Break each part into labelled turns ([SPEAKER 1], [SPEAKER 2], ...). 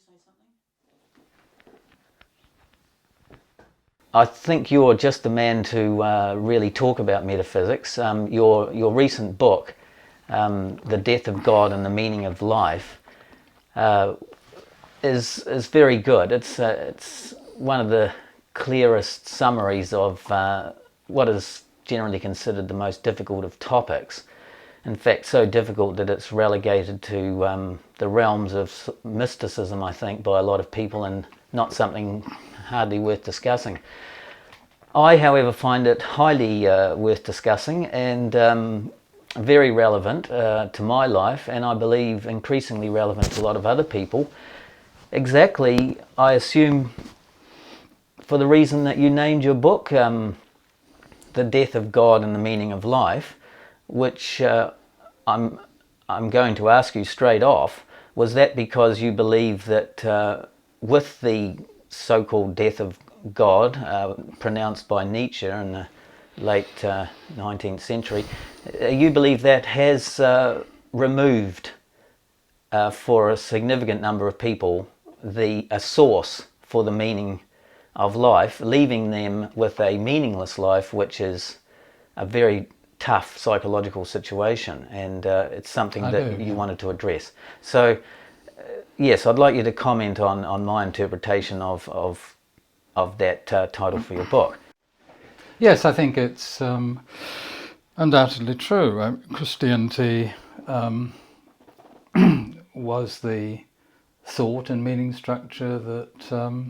[SPEAKER 1] say something?
[SPEAKER 2] I think you're just the man to really talk about metaphysics. Your recent book, The Death of God and the Meaning of Life, is very good. It's one of the clearest summaries of what is generally considered the most difficult of topics. In fact, so difficult that it's relegated to the realms of mysticism, I think, by a lot of people, and not something hardly worth discussing. I, however, find it highly worth discussing and very relevant to my life, and I believe increasingly relevant to a lot of other people. Exactly, I assume, for the reason that you named your book, The Death of God and the Meaning of Life, which I'm going to ask you straight off. Was that because you believe that with the so-called death of God pronounced by Nietzsche in the late 19th century, you believe that has removed for a significant number of people a source for the meaning of life, leaving them with a meaningless life, which is a very tough psychological situation, and it's something you wanted to address. So yes, I'd like you to comment on my interpretation of that title for your book.
[SPEAKER 3] Yes, I think it's undoubtedly true. Christianity was the thought and meaning structure that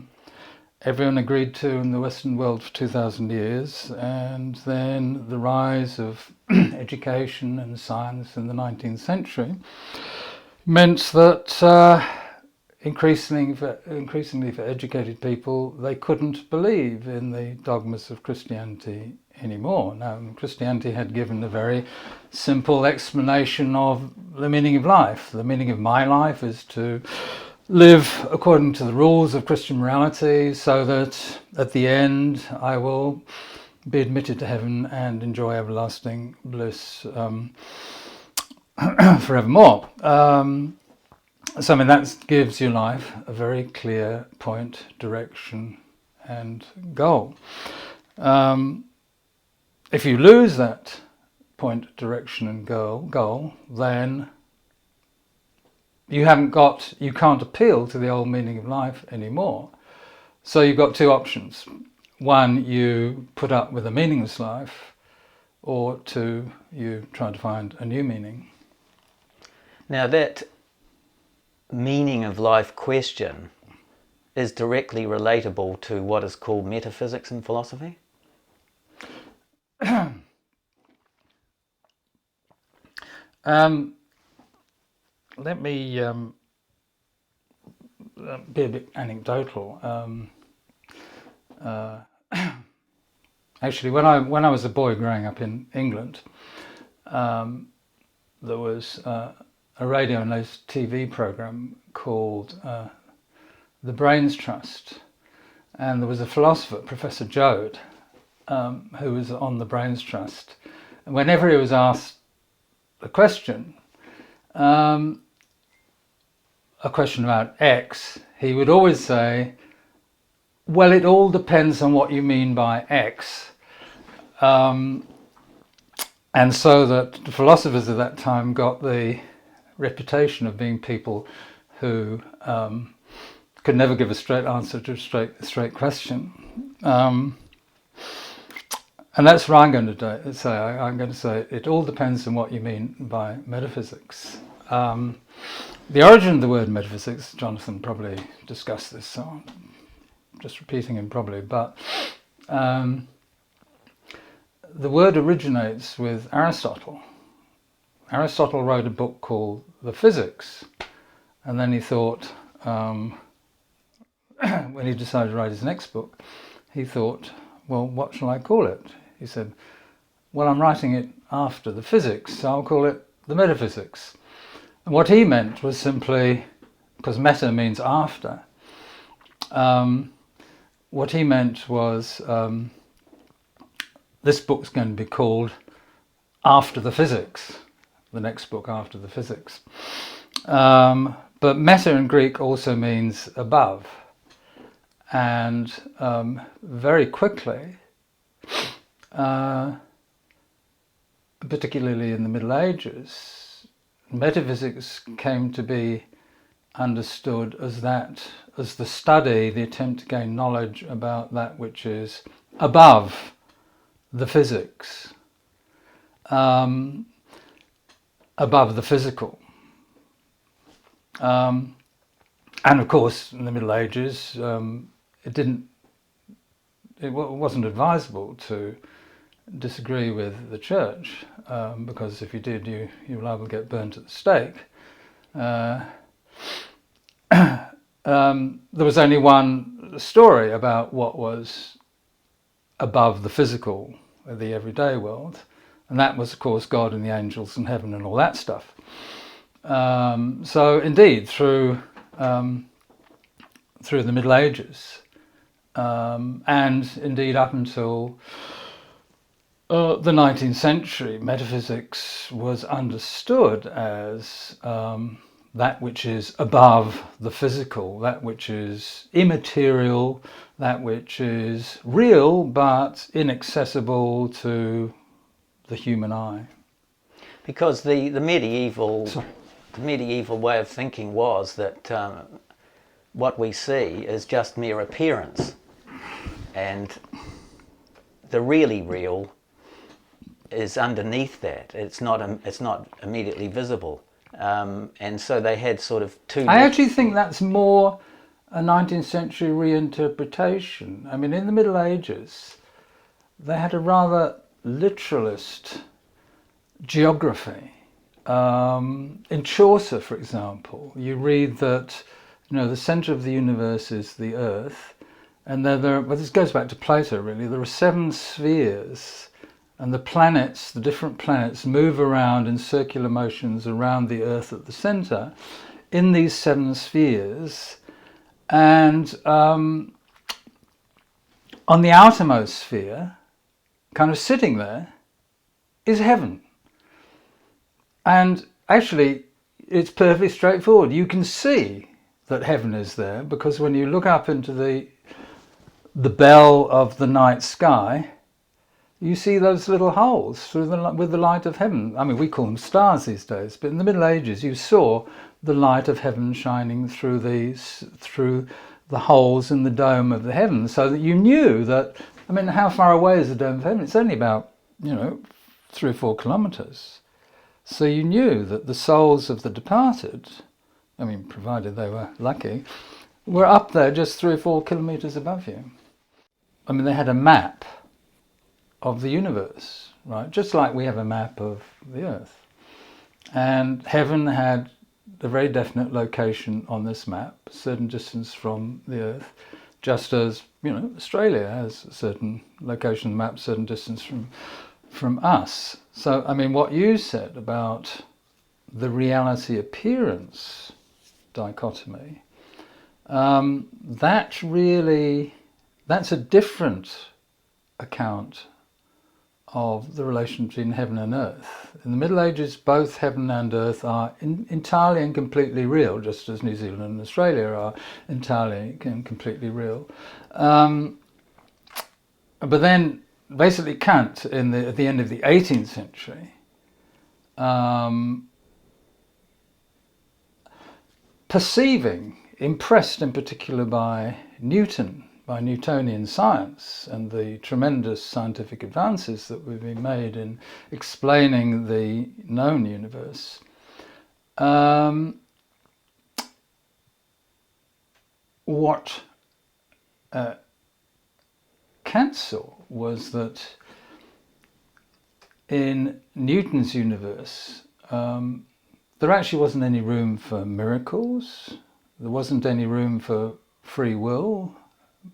[SPEAKER 3] everyone agreed to in the Western world for 2,000 years, and then the rise of education and science in the 19th century meant that increasingly for educated people, they couldn't believe in the dogmas of Christianity anymore. Now, Christianity had given a very simple explanation of the meaning of life. The meaning of my life is to live according to the rules of Christian morality, so that at the end I will be admitted to heaven and enjoy everlasting bliss forevermore. So I mean, that gives your life a very clear point, direction and goal. If you lose that point, direction and goal, then you can't appeal to the old meaning of life anymore. So you've got two options. One, you put up with a meaningless life, or two, you try to find a new meaning.
[SPEAKER 2] Now that meaning of life question is directly relatable to what is called metaphysics in philosophy?
[SPEAKER 3] Let me be a bit anecdotal. Actually, when I was a boy growing up in England, there was a radio and TV program called The Brains Trust, and there was a philosopher, Professor Joad, who was on the Brains Trust, and whenever he was asked a question about X, he would always say, well, it all depends on what you mean by X. And so that the philosophers of that time got the reputation of being people who could never give a straight answer to a straight question. And that's what I'm going to say. I'm going to say it all depends on what you mean by metaphysics. The origin of the word metaphysics, Jonathan probably discussed this, so I'm just repeating him probably, but the word originates with Aristotle. Aristotle wrote a book called The Physics, and then he thought, when he decided to write his next book, he thought, well, what shall I call it? He said, well, I'm writing it after the physics, so I'll call it the metaphysics. And what he meant was simply, because meta means after, what he meant was this book's going to be called After the Physics, the next book after the physics. But meta in Greek also means above. And very quickly, particularly in the Middle Ages, metaphysics came to be understood as the study, the attempt to gain knowledge about that which is above the physics, above the physical. And of course, in the Middle Ages, it wasn't advisable to disagree with the church, because if you did, you were liable to get burnt at the stake. There was only one story about what was above the physical, the everyday world, and that was, of course, God and the angels and heaven and all that stuff. So indeed, through the Middle Ages, and indeed up until the 19th century, metaphysics was understood as that which is above the physical, that which is immaterial, that which is real but inaccessible to the human eye.
[SPEAKER 2] Because the medieval way of thinking was that what we see is just mere appearance, and the really real is underneath that. It's not immediately visible, and so they had sort of two.
[SPEAKER 3] I actually think that's more a 19th century reinterpretation. I mean, in the Middle Ages, they had a rather literalist geography. In Chaucer, for example, you read that the centre of the universe is the Earth, and but this goes back to Plato really. There are 7 spheres, and the different planets move around in circular motions around the Earth at the centre in these 7 spheres, and on the outermost sphere, kind of sitting there, is heaven. And actually, it's perfectly straightforward. You can see that heaven is there because when you look up into the bell of the night sky, you see those little holes with the light of heaven. I mean, we call them stars these days, but in the Middle Ages, you saw the light of heaven shining through the holes in the dome of the heavens, so that you knew that. I mean, how far away is the dome of heaven? It's only about 3 or 4 kilometres. So you knew that the souls of the departed, I mean, provided they were lucky, were up there just 3 or 4 kilometres above you. I mean, they had a map of the universe, right? Just like we have a map of the Earth. And heaven had a very definite location on this map, a certain distance from the Earth, just as, Australia has a certain location on the map, certain distance from us. So, I mean, what you said about the reality appearance dichotomy, that's a different account of the relation between heaven and earth. In the Middle Ages, both heaven and earth are entirely and completely real, just as New Zealand and Australia are entirely and completely real. But then, basically, Kant, at the end of the 18th century, perceiving, impressed in particular by Newtonian science and the tremendous scientific advances that we've been made in explaining the known universe, what Kant saw was that in Newton's universe, there actually wasn't any room for miracles, there wasn't any room for free will,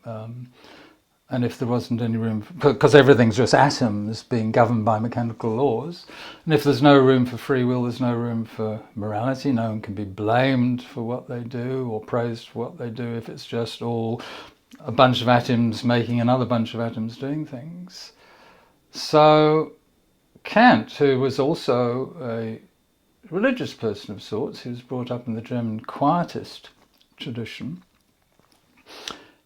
[SPEAKER 3] and if there wasn't any room, because everything's just atoms being governed by mechanical laws, and if there's no room for free will, there's no room for morality. No one can be blamed for what they do or praised for what they do if it's just all a bunch of atoms making another bunch of atoms doing things. So Kant, who was also a religious person of sorts. He was brought up in the German Quietist tradition.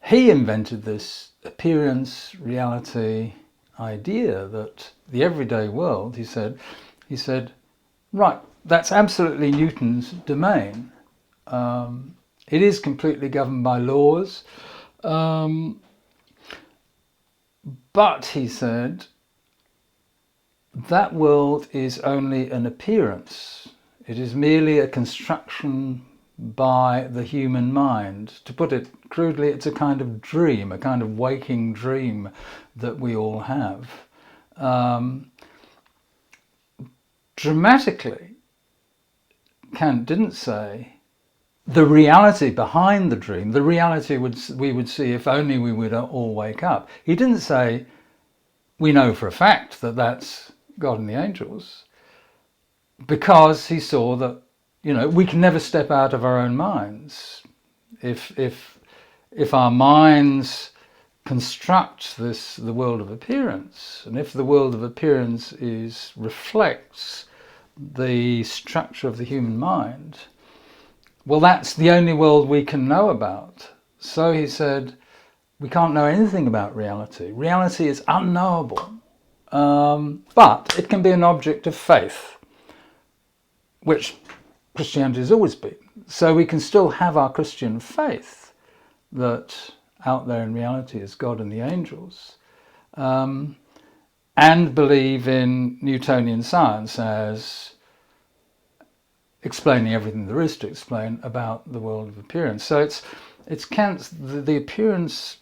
[SPEAKER 3] He invented this appearance reality idea that the everyday world, he said, right, that's absolutely Newton's domain. It is completely governed by laws. But, he said, that world is only an appearance. It is merely a construction by the human mind. To put it crudely, it's a kind of dream, a kind of waking dream that we all have. Dramatically, Kant didn't say the reality behind the dream, the reality we would see if only we would all wake up. He didn't say, we know for a fact that that's God and the angels, because he saw that, we can never step out of our own minds. If our minds construct the world of appearance, and if the world of appearance reflects the structure of the human mind, well, that's the only world we can know about. So he said, we can't know anything about reality. Reality is unknowable, but it can be an object of faith, which Christianity has always been. So we can still have our Christian faith that out there in reality is God and the angels, and believe in Newtonian science as explaining everything there is to explain about the world of appearance. So it's Kant's the appearance.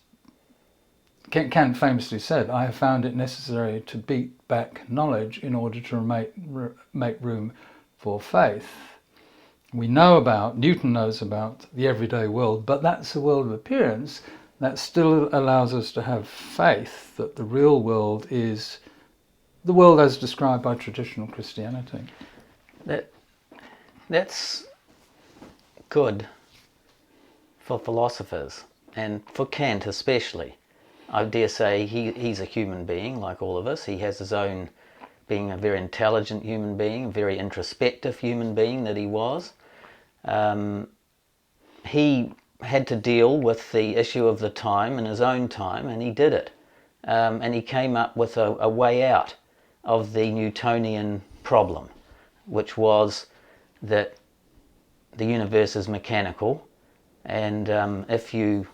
[SPEAKER 3] Kant famously said, "I have found it necessary to beat back knowledge in order to make room for faith." Newton knows about the everyday world, but that's the world of appearance. That still allows us to have faith that the real world is the world as described by traditional Christianity.
[SPEAKER 2] That's good for philosophers, and for Kant especially. I dare say he's a human being like all of us. He has his own, being a very intelligent human being, a very introspective human being that he was. He had to deal with the issue of the time in his own time, and he did it. And he came up with a way out of the Newtonian problem, which was that the universe is mechanical, and if you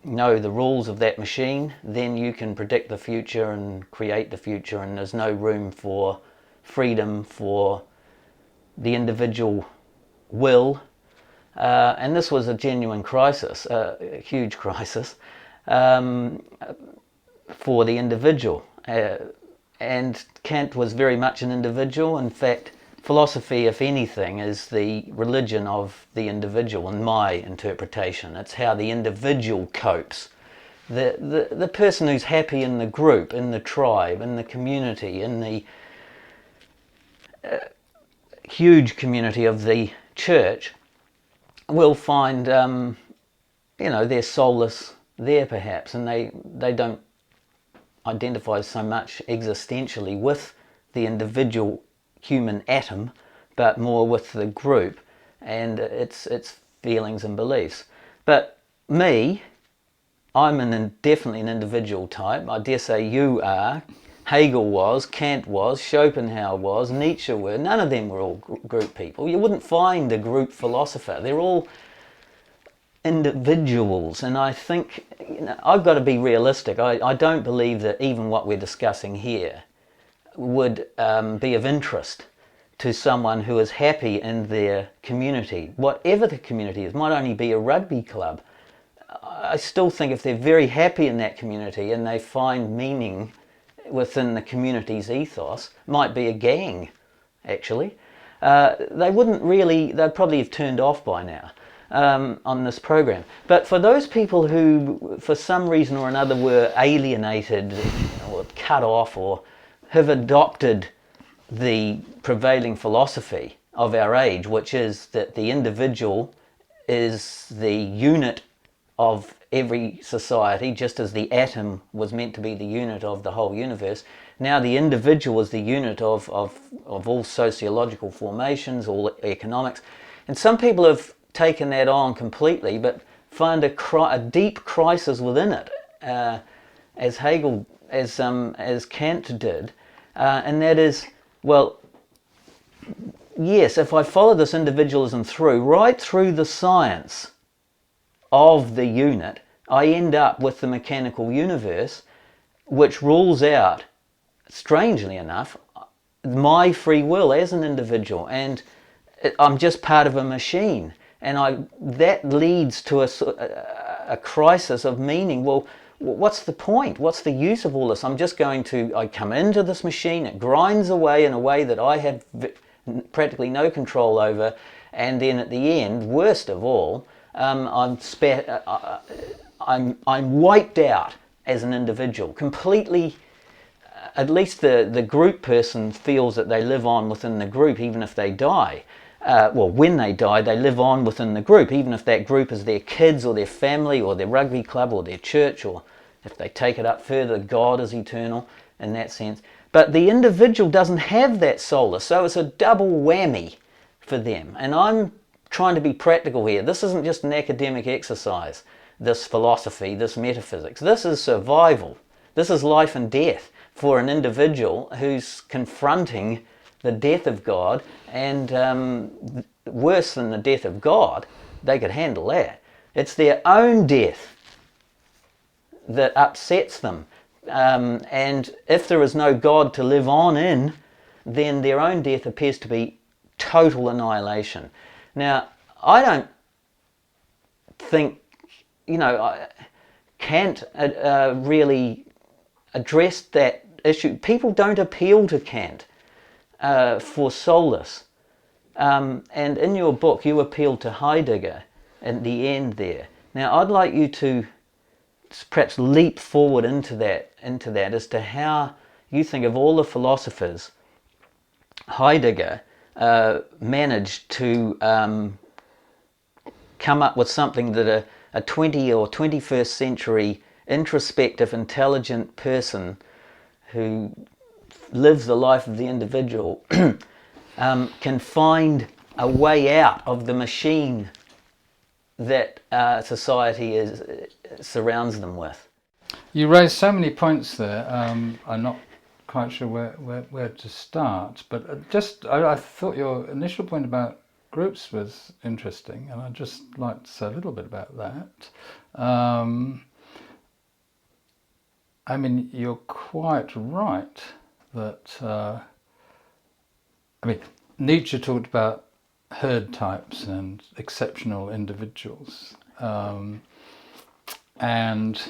[SPEAKER 2] know the rules of that machine, then you can predict the future and create the future, and there's no room for freedom for the individual will. And this was a genuine crisis, a huge crisis for the individual. And Kant was very much an individual. In fact, philosophy, if anything, is the religion of the individual, in my interpretation. It's how the individual copes. The person who's happy in the group, in the tribe, in the community, in the huge community of the church, will find their solace there perhaps, and they don't identify so much existentially with the individual human atom, but more with the group and its feelings and beliefs. But me, I'm definitely an individual type. I dare say you are. Hegel was, Kant was, Schopenhauer was, Nietzsche were. None of them were all group people. You wouldn't find a group philosopher. They're all individuals, and I think I've got to be realistic. I don't believe that even what we're discussing here would be of interest to someone who is happy in their community, whatever the community is. Might only be a rugby club. I still think if they're very happy in that community and they find meaning within the community's ethos, might be a gang actually, they'd probably have turned off by now on this program. But for those people who for some reason or another were alienated or cut off, or have adopted the prevailing philosophy of our age, which is that the individual is the unit of every society, just as the atom was meant to be the unit of the whole universe. Now the individual is the unit of all sociological formations, all economics. And some people have taken that on completely, but find a deep crisis within it, as Hegel, as Kant did, and that is, well, yes, if I follow this individualism right through the science of the unit, I end up with the mechanical universe, which rules out, strangely enough, my free will as an individual, and I'm just part of a machine, and that leads to a crisis of meaning. Well, what's the point? What's the use of all this? I come into this machine, it grinds away in a way that I have practically no control over, and then at the end, worst of all, I'm wiped out as an individual, completely. At least the group person feels that they live on within the group even if they die. When they die, they live on within the group, even if that group is their kids or their family or their rugby club or their church, or if they take it up further, God is eternal in that sense. But the individual doesn't have that solace, so it's a double whammy for them. And I'm trying to be practical here. This isn't just an academic exercise, this philosophy, this metaphysics. This is survival. This is life and death for an individual who's confronting the death of God, and worse than the death of God, they could handle that. It's their own death that upsets them. And if there is no God to live on in, then their own death appears to be total annihilation. Now, I don't think, Kant really addressed that issue. People don't appeal to Kant for solace. And in your book, you appealed to Heidegger at the end there. Now, I'd like you to perhaps leap forward into that as to how you think of all the philosophers, Heidegger managed to come up with something that a 20th or 21st century introspective, intelligent person who lives the life of the individual can find a way out of the machine that society surrounds them with.
[SPEAKER 3] You raised so many points there. I'm not quite sure where to start, but I thought your initial point about groups was interesting, and I'd just like to say a little bit about that. You're quite right that Nietzsche talked about herd types and exceptional individuals, and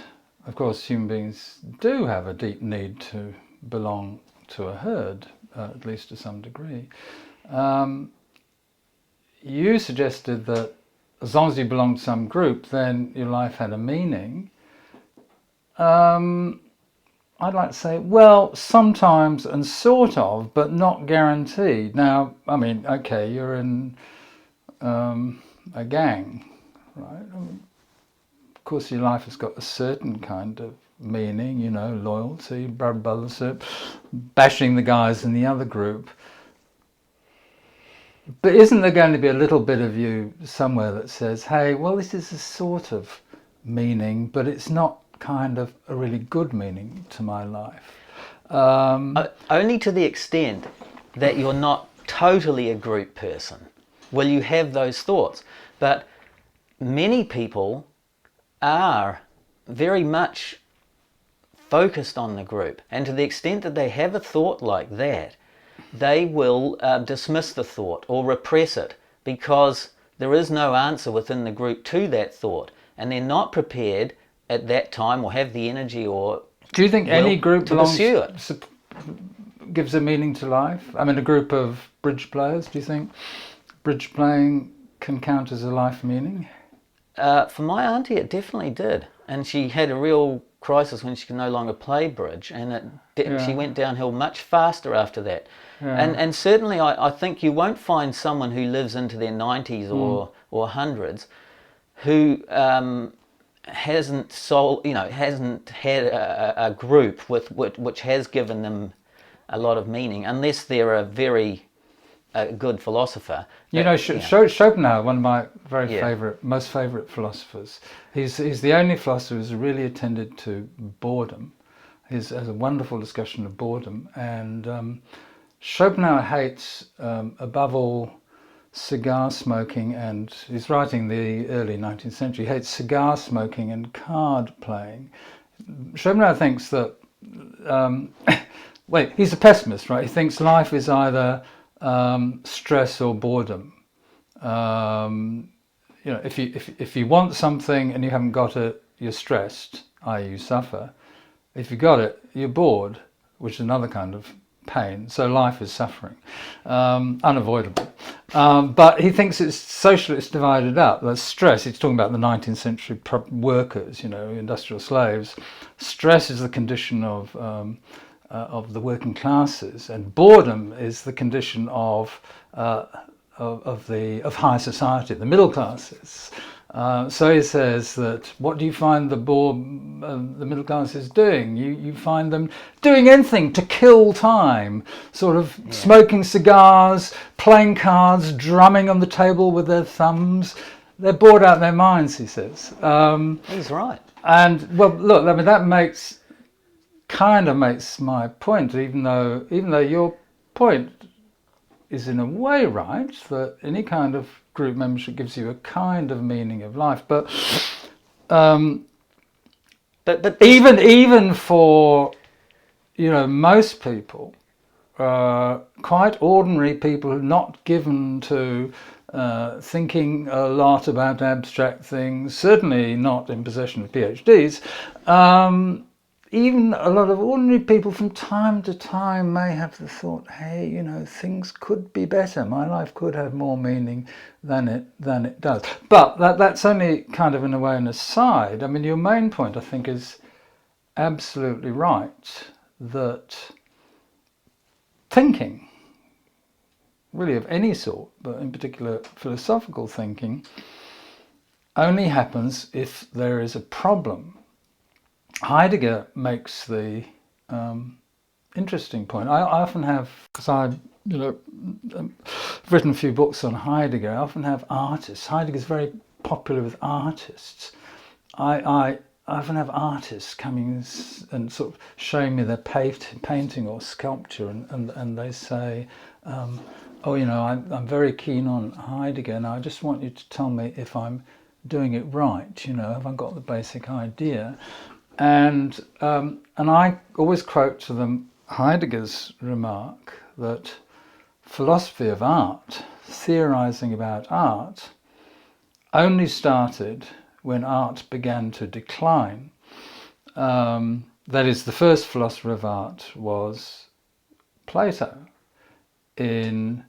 [SPEAKER 3] of course human beings do have a deep need to belong to a herd, at least to some degree. You suggested that as long as you belong to some group, then your life had a meaning. I'd like to say, well, sometimes and sort of, but not guaranteed. Now, okay, you're in a gang, right? Of course, your life has got a certain kind of meaning, loyalty, brothership, bashing the guys in the other group. But isn't there going to be a little bit of you somewhere that says, hey, well, this is a sort of meaning, but it's not kind of a really good meaning to my life?
[SPEAKER 2] Only to the extent that you're not totally a group person will you have those thoughts. But many people are very much focused on the group, and to the extent that they have a thought like that, they will dismiss the thought or repress it because there is no answer within the group to that thought, and they're not prepared at that time or have the energy or
[SPEAKER 3] do you think any group
[SPEAKER 2] to pursue it.
[SPEAKER 3] Gives a meaning to life? A group of bridge players, do you think bridge playing can count as a life meaning?
[SPEAKER 2] For my auntie, it definitely did, and she had a real crisis when she could no longer play bridge, and she went downhill much faster after that. And certainly I think you won't find someone who lives into their 90s or hundreds who hasn't had a group which has given them a lot of meaning, unless they're a good philosopher.
[SPEAKER 3] Schopenhauer, one of my
[SPEAKER 2] Yeah.
[SPEAKER 3] most favourite philosophers. He's the only philosopher who's really attended to boredom. He has a wonderful discussion of boredom, and Schopenhauer hates, above all, cigar smoking, and he's writing the early 19th century. He hates cigar smoking and card playing. Schopenhauer thinks that, he's a pessimist, right? He thinks life is either stress or boredom. If you want something and you haven't got it, you're stressed, i.e. you suffer. If you got it, you're bored, which is another kind of pain. So life is suffering, unavoidable. But he thinks it's divided up. There's stress. He's talking about the 19th century workers, industrial slaves. Stress is the condition of the working classes, and boredom is the condition of high society, the middle classes. So he says that what do you find the middle classes doing? You find them doing anything to kill time, sort of smoking cigars, playing cards, drumming on the table with their thumbs. They're bored out of their minds, he says.
[SPEAKER 2] He's right.
[SPEAKER 3] And well, look, I mean, that kind of makes my point, even though your point is in a way right, that any kind of group membership gives you a kind of meaning of life, but even for most people, quite ordinary people who are not given to thinking a lot about abstract things, certainly not in possession of PhDs, even a lot of ordinary people from time to time may have the thought, hey, things could be better. My life could have more meaning than it does. But that's only kind of in a way an aside. I mean, your main point, I think, is absolutely right, that thinking, really of any sort, but in particular philosophical thinking, only happens if there is a problem. Heidegger makes the interesting point. I often have, because I've written a few books on Heidegger, I often have artists. Heidegger's very popular with artists. I often have artists coming and sort of showing me their painting or sculpture, and they say, I'm very keen on Heidegger, and I just want you to tell me if I'm doing it right, have I got the basic idea? And I always quote to them Heidegger's remark that philosophy of art, theorizing about art, only started when art began to decline. That is, the first philosopher of art was Plato in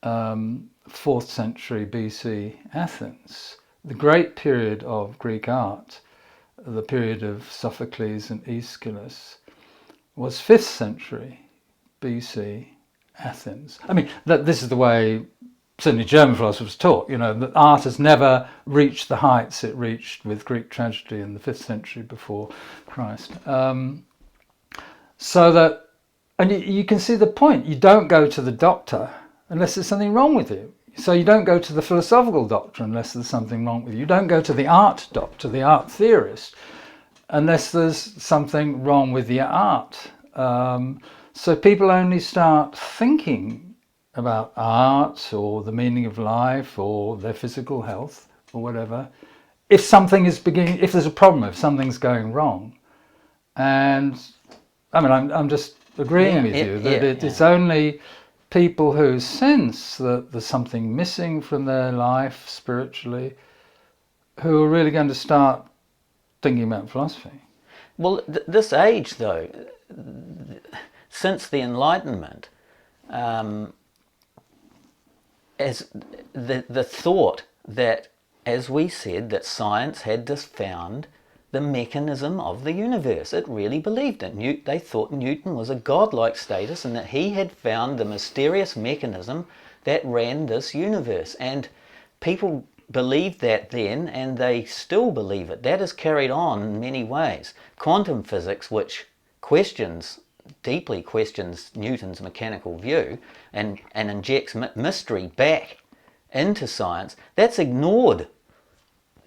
[SPEAKER 3] 4th century BC Athens. The great period of Greek art, the period of Sophocles and Aeschylus, was 5th century BC Athens. I mean, this is the way certainly German philosophers taught, that art has never reached the heights it reached with Greek tragedy in the 5th century before Christ. So that, and you can see the point, you don't go to the doctor unless there's something wrong with you. So you don't go to the philosophical doctor unless there's something wrong with you. You don't go to the art doctor, the art theorist, unless there's something wrong with the art. So people only start thinking about art or the meaning of life or their physical health or whatever if if there's a problem, if something's going wrong. And I mean, I'm just agreeing with you that it's only people who sense that there's something missing from their life spiritually who are really going to start thinking about philosophy.
[SPEAKER 2] Well, this age, though, since the Enlightenment, as the thought that, as we said, that science had just found the mechanism of the universe. It really believed it. They thought Newton was a godlike status and that he had found the mysterious mechanism that ran this universe. And people believed that then, and they still believe it. That is carried on in many ways. Quantum physics, which deeply questions Newton's mechanical view and injects mystery back into science, that's ignored.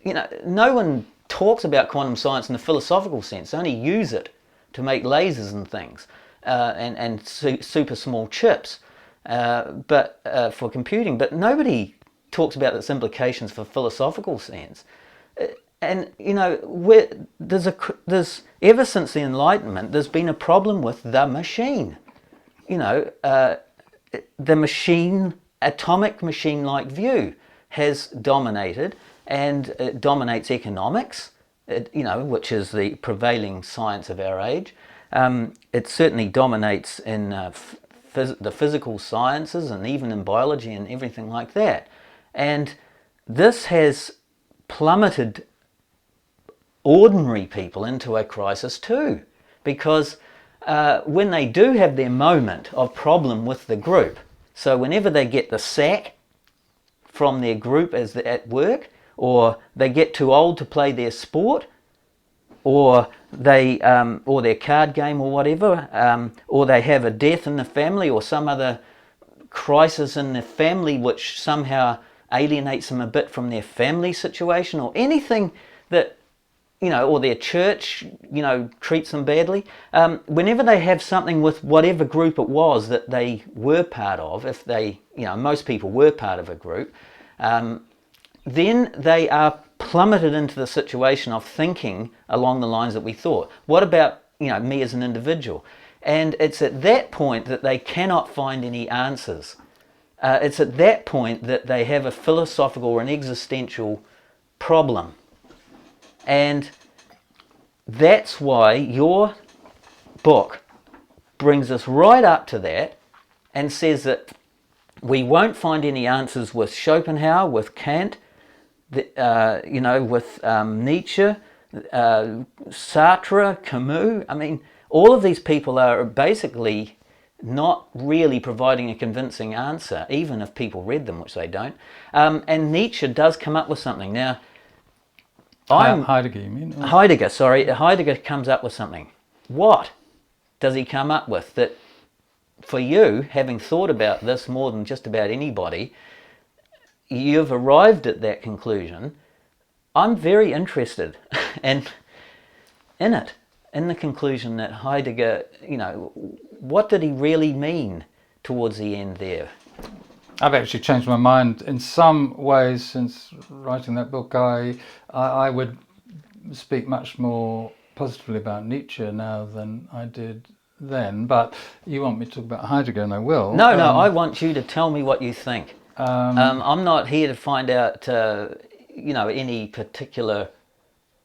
[SPEAKER 2] No one talks about quantum science in the philosophical sense. They only use it to make lasers and things, and super small chips, but for computing. But nobody talks about its implications for philosophical sense. And there's ever since the Enlightenment, there's been a problem with the machine. The machine, atomic machine-like view has dominated, and it dominates economics, which is the prevailing science of our age. It certainly dominates in the physical sciences, and even in biology and everything like that. And this has plummeted ordinary people into a crisis too, because when they do have their moment of problem with the group, so whenever they get the sack from their group as they're at work, or they get too old to play their sport, or or their card game or whatever, or they have a death in the family or some other crisis in the family which somehow alienates them a bit from their family situation, or anything that, or their church, treats them badly. Whenever they have something with whatever group it was that they were part of, if they, most people were part of a group, then they are plummeted into the situation of thinking along the lines that we thought. What about, me as an individual? And it's at that point that they cannot find any answers. It's at that point that they have a philosophical or an existential problem. And that's why your book brings us right up to that and says that we won't find any answers with Schopenhauer, with Kant, with Nietzsche, Sartre, Camus. I mean, all of these people are basically not really providing a convincing answer, even if people read them, which they don't. And Nietzsche does come up with something. Now,
[SPEAKER 3] Heidegger, you mean?
[SPEAKER 2] Heidegger comes up with something. What does he come up with that, for you, having thought about this more than just about anybody, you've arrived at that conclusion? I'm very interested in the conclusion that Heidegger, what did he really mean towards the end there?
[SPEAKER 3] I've actually changed my mind in some ways since writing that book. I would speak much more positively about Nietzsche now than I did then, but you want me to talk about Heidegger, and I will.
[SPEAKER 2] No, I want you to tell me what you think. I'm not here to find out, any particular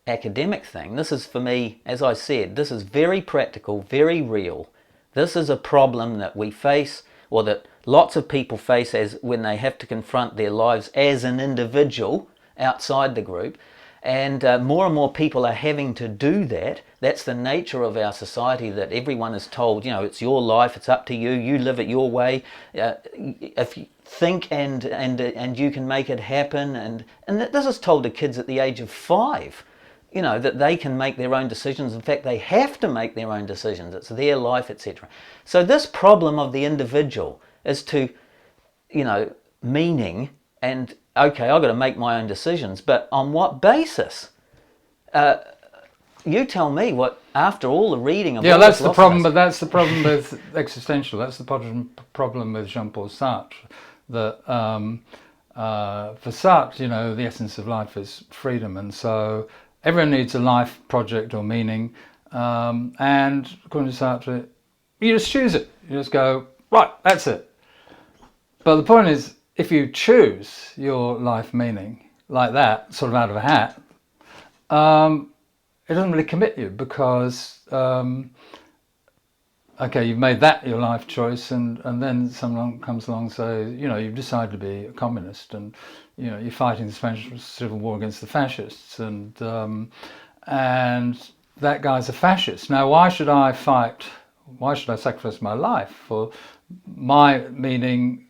[SPEAKER 2] academic thing. This is, for me, as I said, this is very practical, very real. This is a problem that we face, or that lots of people face as when they have to confront their lives as an individual outside the group. And more and more people are having to do that. That's the nature of our society, that everyone is told, it's your life, it's up to you, you live it your way. If you think and you can make it happen. And this is told to kids at the age of 5, that they can make their own decisions. In fact, they have to make their own decisions. It's their life, etc. So this problem of the individual is to, meaning, and okay, I've got to make my own decisions, but on what basis? You tell me what, after all the reading of all
[SPEAKER 3] that's
[SPEAKER 2] the
[SPEAKER 3] the problem, but that's the problem with existential. That's the problem with Jean-Paul Sartre, that for Sartre, the essence of life is freedom, and so everyone needs a life project or meaning, and according to Sartre, you just choose it. You just go, right, that's it. But the point is, if you choose your life meaning like that, sort of out of a hat, it doesn't really commit you, because you've made that your life choice, and then someone comes along and says, you've decided to be a communist, and you're fighting the Spanish Civil War against the fascists, and that guy's a fascist. Now, why should I fight? Why should I sacrifice my life for my meaning?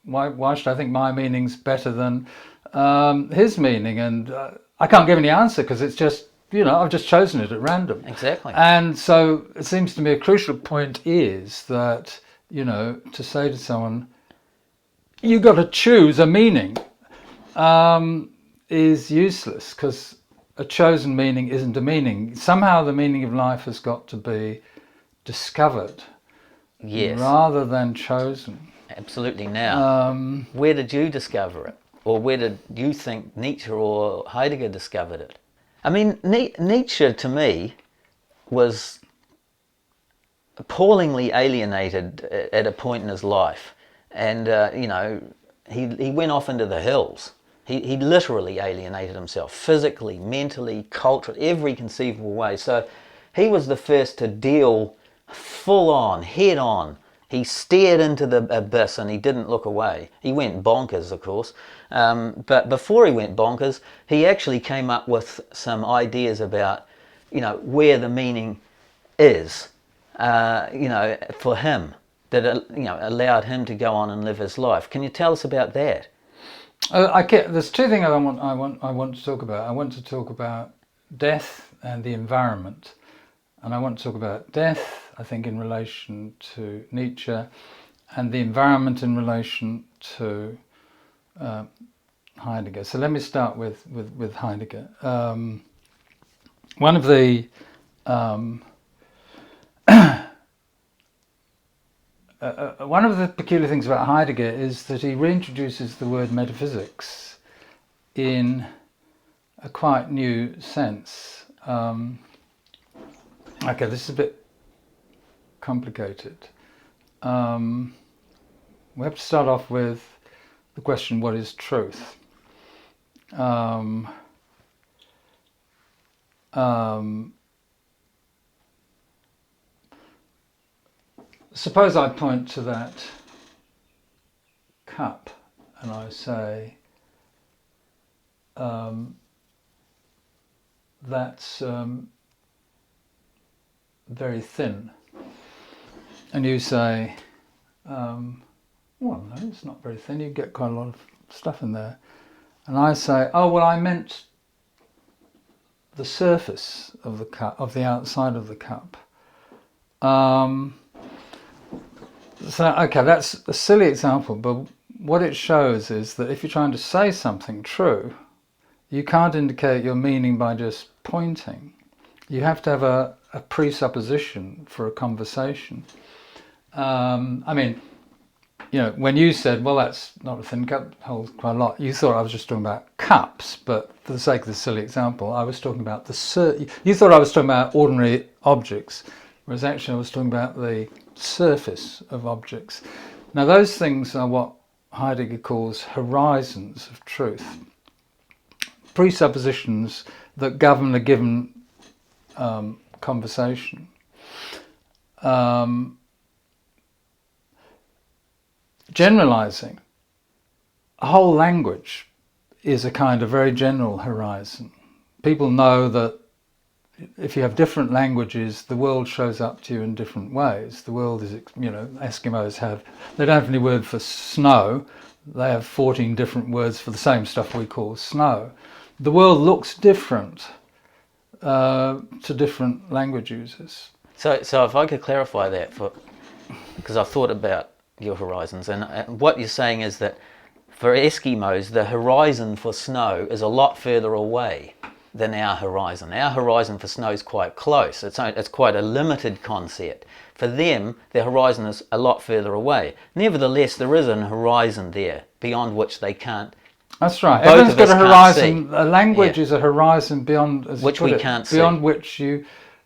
[SPEAKER 3] Why should I think my meaning's better than his meaning, and I can't give any answer because it's just, I've just chosen it at random.
[SPEAKER 2] Exactly.
[SPEAKER 3] And so it seems to me a crucial point is that, to say to someone, you've got to choose a meaning, is useless, because a chosen meaning isn't a meaning. Somehow the meaning of life has got to be discovered,
[SPEAKER 2] Yes.
[SPEAKER 3] rather than chosen.
[SPEAKER 2] Absolutely. Now, where did you discover it? Or where did you think Nietzsche or Heidegger discovered it? I mean, Nietzsche, to me, was appallingly alienated at a point in his life. And, he went off into the hills. He literally alienated himself, physically, mentally, culturally, every conceivable way. So he was the first to deal full on, head on. He stared into the abyss and he didn't look away. He went bonkers, of course. But before he went bonkers, he actually came up with some ideas about, where the meaning is, for him, that, allowed him to go on and live his life. Can you tell us about that?
[SPEAKER 3] There's two things I want to talk about. I want to talk about death and the environment, and I want to talk about death, I think, in relation to Nietzsche, and the environment in relation to Heidegger. So let me start with Heidegger. One of the one of the peculiar things about Heidegger is that he reintroduces the word metaphysics in a quite new sense. Okay, this is a bit complicated. We have to start off with the question, what is truth? Suppose I point to that cup and I say, that's very thin. And you say, well, no, it's not very thin. You get quite a lot of stuff in there. And I say, oh, well, I meant the surface of the cup, of the outside of the cup. So, okay, that's a silly example, but what it shows is that if you're trying to say something true, you can't indicate your meaning by just pointing. You have to have a presupposition for a conversation. I mean, when you said, well, that's not a thin cup, holds quite a lot, you thought I was just talking about cups, but for the sake of the silly example, I was talking about you thought I was talking about ordinary objects, whereas actually I was talking about the surface of objects. Now those things are what Heidegger calls horizons of truth, presuppositions that govern a given conversation. Generalizing, a whole language is a kind of very general horizon. People know that if you have different languages, the world shows up to you in different ways. The world is, Eskimos they don't have any word for snow. They have 14 different words for the same stuff we call snow. The world looks different to different language users.
[SPEAKER 2] So if I could clarify that, because I've thought about your horizons, and what you're saying is that for Eskimos, the horizon for snow is a lot further away than our horizon. Our horizon for snow is quite close. It's quite a limited concept. For them, their horizon is a lot further away. Nevertheless, there is an horizon there beyond which they can't.
[SPEAKER 3] That's right.
[SPEAKER 2] Both
[SPEAKER 3] Everyone's
[SPEAKER 2] of us
[SPEAKER 3] got a
[SPEAKER 2] can't
[SPEAKER 3] horizon.
[SPEAKER 2] see.
[SPEAKER 3] A language
[SPEAKER 2] Yeah.
[SPEAKER 3] is a horizon beyond, as
[SPEAKER 2] Which
[SPEAKER 3] you put
[SPEAKER 2] we
[SPEAKER 3] it,
[SPEAKER 2] can't see.
[SPEAKER 3] beyond which you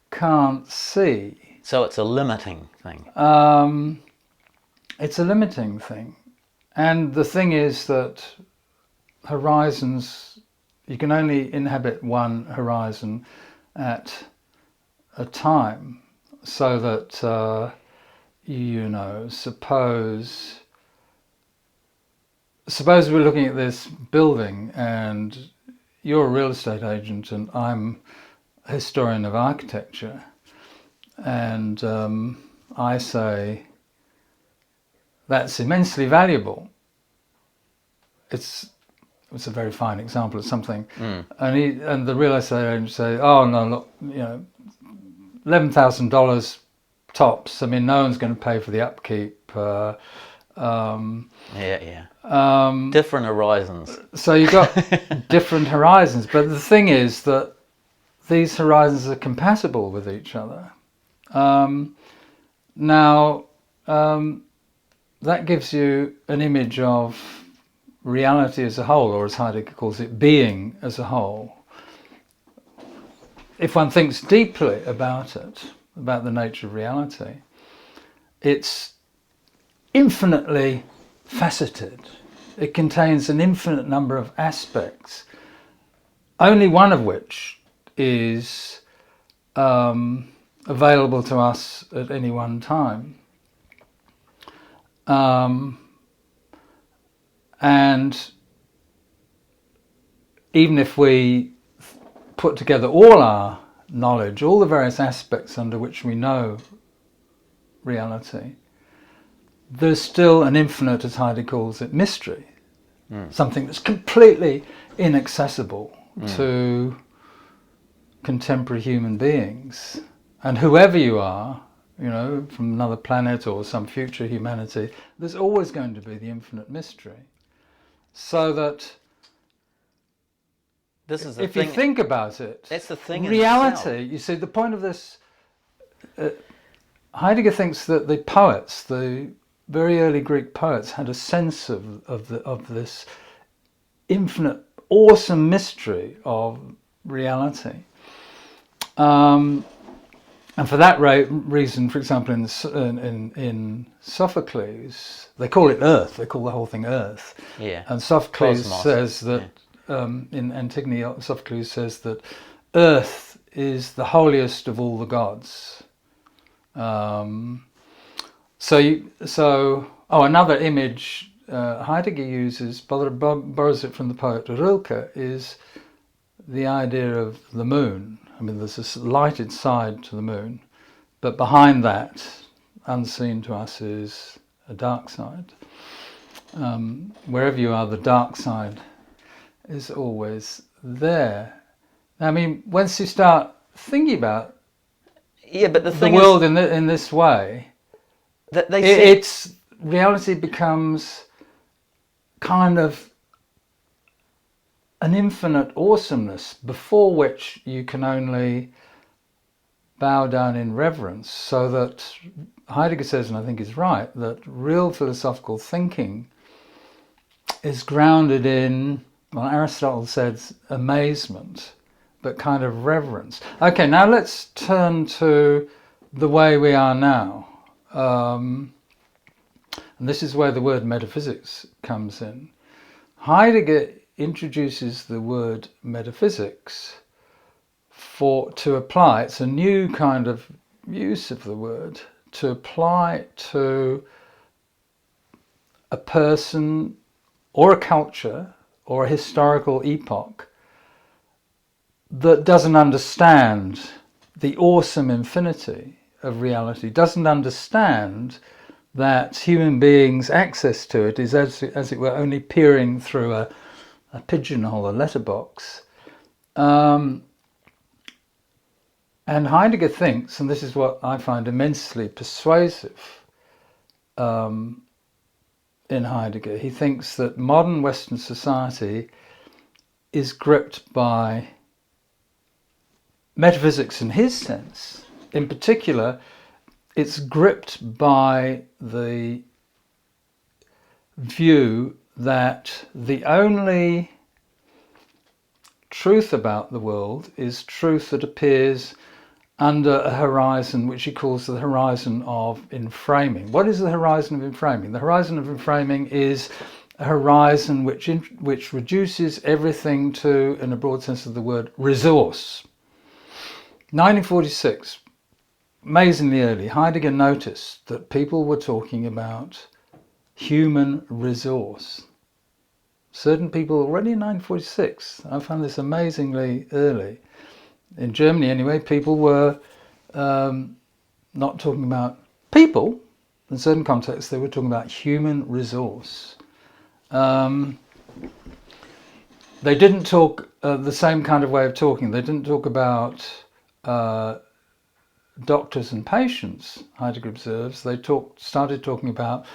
[SPEAKER 3] can't see.
[SPEAKER 2] So it's a limiting thing.
[SPEAKER 3] It's a limiting thing. And the thing is that horizons, you can only inhabit one horizon at a time. So that, suppose we're looking at this building and you're a real estate agent and I'm a historian of architecture, and I say, that's immensely valuable. It's was a very fine example of something. And the real estate agent say, oh no, look, $11,000 tops. I mean, no one's going to pay for the upkeep.
[SPEAKER 2] Different horizons. So
[SPEAKER 3] you've got different horizons, but the thing is that these horizons are compatible with each other. That gives you an image of reality as a whole, or as Heidegger calls it, being as a whole. If one thinks deeply about it, about the nature of reality, it's infinitely faceted. It contains an infinite number of aspects, only one of which is available to us at any one time. And even if we put together all our knowledge, all the various aspects under which we know reality, there's still an infinite, as Heidegger calls it, mystery. Something that's completely inaccessible to contemporary human beings. And whoever you are, from another planet or some future humanity, there's always going to be the infinite mystery. So that if you think about it,
[SPEAKER 2] that's the thing.
[SPEAKER 3] Reality, you see, the point of this, Heidegger thinks that the poets, the very early Greek poets, had a sense of this infinite, awesome mystery of reality. And for that reason, for example, in Sophocles, they call it Earth. They call the whole thing Earth.
[SPEAKER 2] Yeah.
[SPEAKER 3] And Sophocles
[SPEAKER 2] Cosmos.
[SPEAKER 3] says that in Antigone, Sophocles says that Earth is the holiest of all the gods. Another image Heidegger uses, borrows it from the poet Rilke, is the idea of the moon. I mean, there's this lighted side to the moon, but behind that, unseen to us, is a dark side. Wherever you are, the dark side is always there. I mean, once you start thinking about the world in this way, reality becomes kind of an infinite awesomeness before which you can only bow down in reverence. So that Heidegger says, and I think he's right, that real philosophical thinking is grounded in, well, Aristotle says amazement, but kind of reverence. Okay, now let's turn to the way we are now. And this is where the word metaphysics comes in. Heidegger introduces the word metaphysics to apply, it's a new kind of use of the word, to apply to a person or a culture or a historical epoch that doesn't understand the awesome infinity of reality, doesn't understand that human beings' access to it is, as it were, only peering through a pigeonhole, a letterbox. And Heidegger thinks, and this is what I find immensely persuasive in Heidegger, he thinks that modern Western society is gripped by metaphysics in his sense. In particular, it's gripped by the view that the only truth about the world is truth that appears under a horizon which he calls the horizon of inframing. What is the horizon of inframing? The horizon of inframing is a horizon which reduces everything to, in a broad sense of the word, resource. 1946, amazingly early, Heidegger noticed that people were talking about human resource. Certain people already in 1946, I found this amazingly early. In Germany anyway, people were not talking about people. In certain contexts, they were talking about human resource. They didn't talk the same kind of way of talking. They didn't talk about doctors and patients, Heidegger observes. They started talking about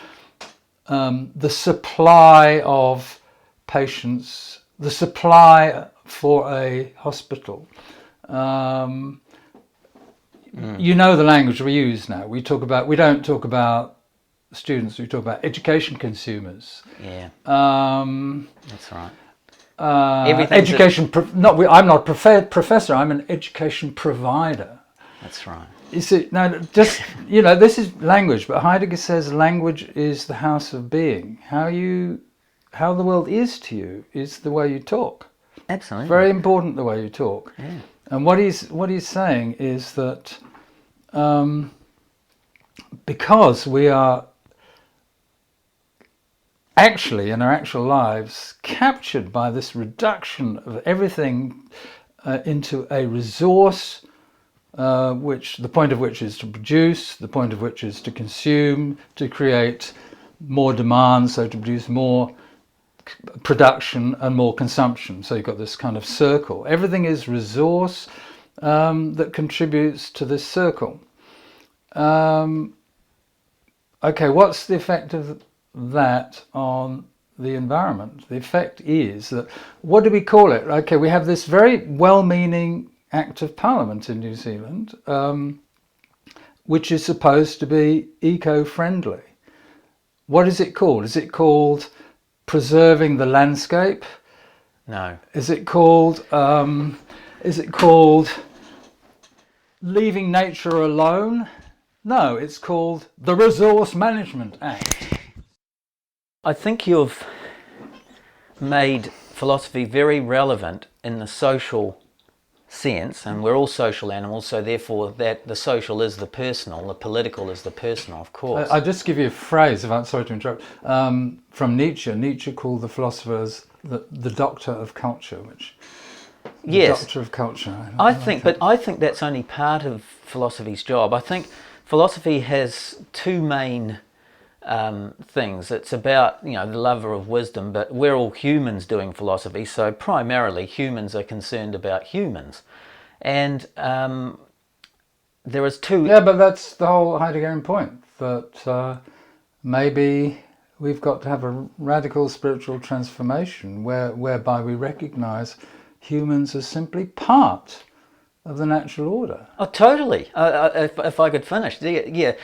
[SPEAKER 3] the supply of patients, the supply for a hospital. You know the language we use now. We don't talk about students, we talk about education consumers.
[SPEAKER 2] Yeah. That's right.
[SPEAKER 3] Education. I'm not a professor. I'm an education provider.
[SPEAKER 2] That's right.
[SPEAKER 3] You see, now just this is language, but Heidegger says language is the house of being. How the world is to you is the way you talk.
[SPEAKER 2] Absolutely.
[SPEAKER 3] It's very important the way you talk.
[SPEAKER 2] Yeah.
[SPEAKER 3] And what he's saying is that because we are actually in our actual lives captured by this reduction of everything into a resource, which the point of which is to produce, the point of which is to consume, to create more demand, so to produce more production and more consumption. So you've got this kind of circle. Everything is resource that contributes to this circle. Okay, what's the effect of that on the environment? The effect is that, what do we call it? Okay, we have this very well-meaning Act of Parliament in New Zealand, which is supposed to be eco-friendly. What is it called? Is it called preserving the landscape?
[SPEAKER 2] No.
[SPEAKER 3] Is it called leaving nature alone? No, it's called the Resource Management Act.
[SPEAKER 2] I think you've made philosophy very relevant in the social sense, and we're all social animals, so therefore that the social is the personal, the political is the personal, of course.
[SPEAKER 3] I'll just give you a phrase, if I'm sorry to interrupt, from Nietzsche. Nietzsche called the philosophers the doctor of culture, which...
[SPEAKER 2] Yes.
[SPEAKER 3] Doctor of culture.
[SPEAKER 2] I think that's only part of philosophy's job. I think philosophy has two main things. It's about, the lover of wisdom, but we're all humans doing philosophy, so primarily humans are concerned about humans. And there is two...
[SPEAKER 3] Yeah, but that's the whole Heideggerian point, that maybe we've got to have a radical spiritual transformation whereby we recognise humans as simply part of the natural order.
[SPEAKER 2] Oh, totally. If I could finish. Yeah.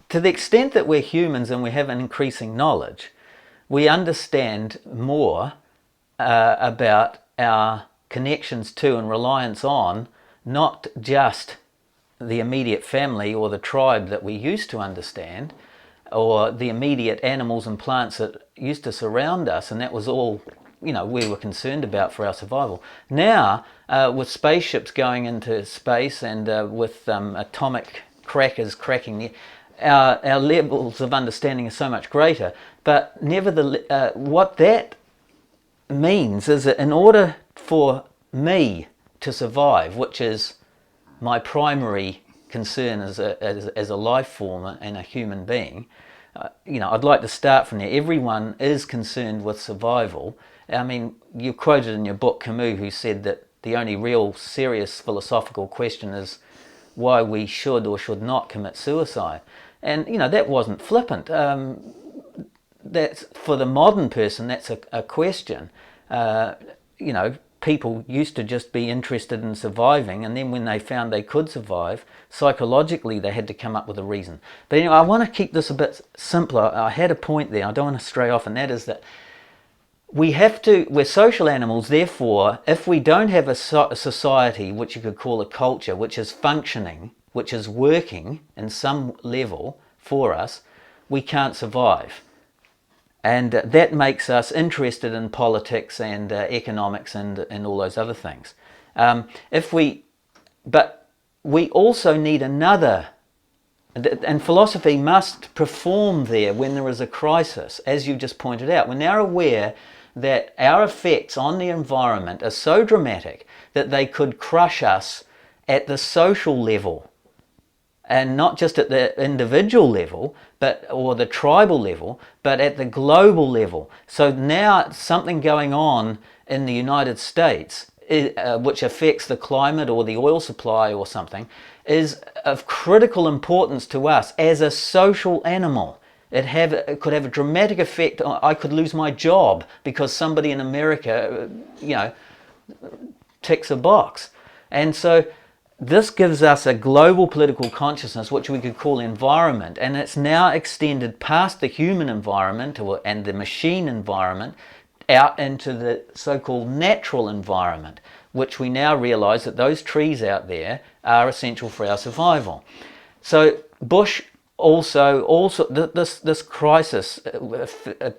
[SPEAKER 2] To the extent that we're humans and we have an increasing knowledge, we understand more about our connections to and reliance on not just the immediate family or the tribe that we used to understand, or the immediate animals and plants that used to surround us, and that was all we were concerned about for our survival. Now, with spaceships going into space and with atomic crackers cracking, our levels of understanding are so much greater. But nevertheless, what that means is that in order for me to survive, which is my primary concern as a life form and a human being, I'd like to start from there. Everyone is concerned with survival. I mean, you quoted in your book Camus, who said that the only real serious philosophical question is why we should or should not commit suicide. And, that wasn't flippant. That's, for the modern person, that's a question. People used to just be interested in surviving, and then when they found they could survive, psychologically they had to come up with a reason. But I want to keep this a bit simpler. I had a point there, I don't want to stray off, and that is that we're social animals, therefore, if we don't have a society, which you could call a culture, which is functioning, which is working in some level for us, we can't survive. And that makes us interested in politics and economics and all those other things. But we also need another, and philosophy must perform there when there is a crisis, as you just pointed out. We're now aware that our effects on the environment are so dramatic that they could crush us at the social level. and not just at the individual level, or the tribal level, but at the global level. So now something going on in the United States, which affects the climate or the oil supply or something, is of critical importance to us as a social animal. It could have a dramatic effect. I could lose my job because somebody in America, ticks a box. And so this gives us a global political consciousness, which we could call environment, and it's now extended past the human environment and the machine environment out into the so-called natural environment, which we now realize that those trees out there are essential for our survival. So Bush also this crisis,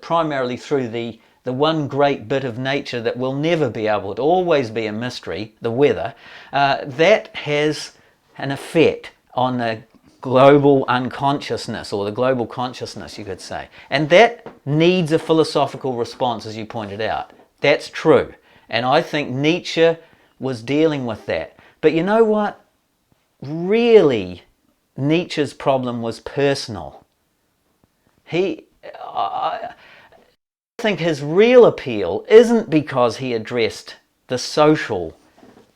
[SPEAKER 2] primarily through the one great bit of nature that will never be able to, always be a mystery, the weather, that has an effect on the global unconsciousness, or the global consciousness, you could say. And that needs a philosophical response, as you pointed out. That's true. And I think Nietzsche was dealing with that. But you know what? Really, Nietzsche's problem was personal. I think his real appeal isn't because he addressed the social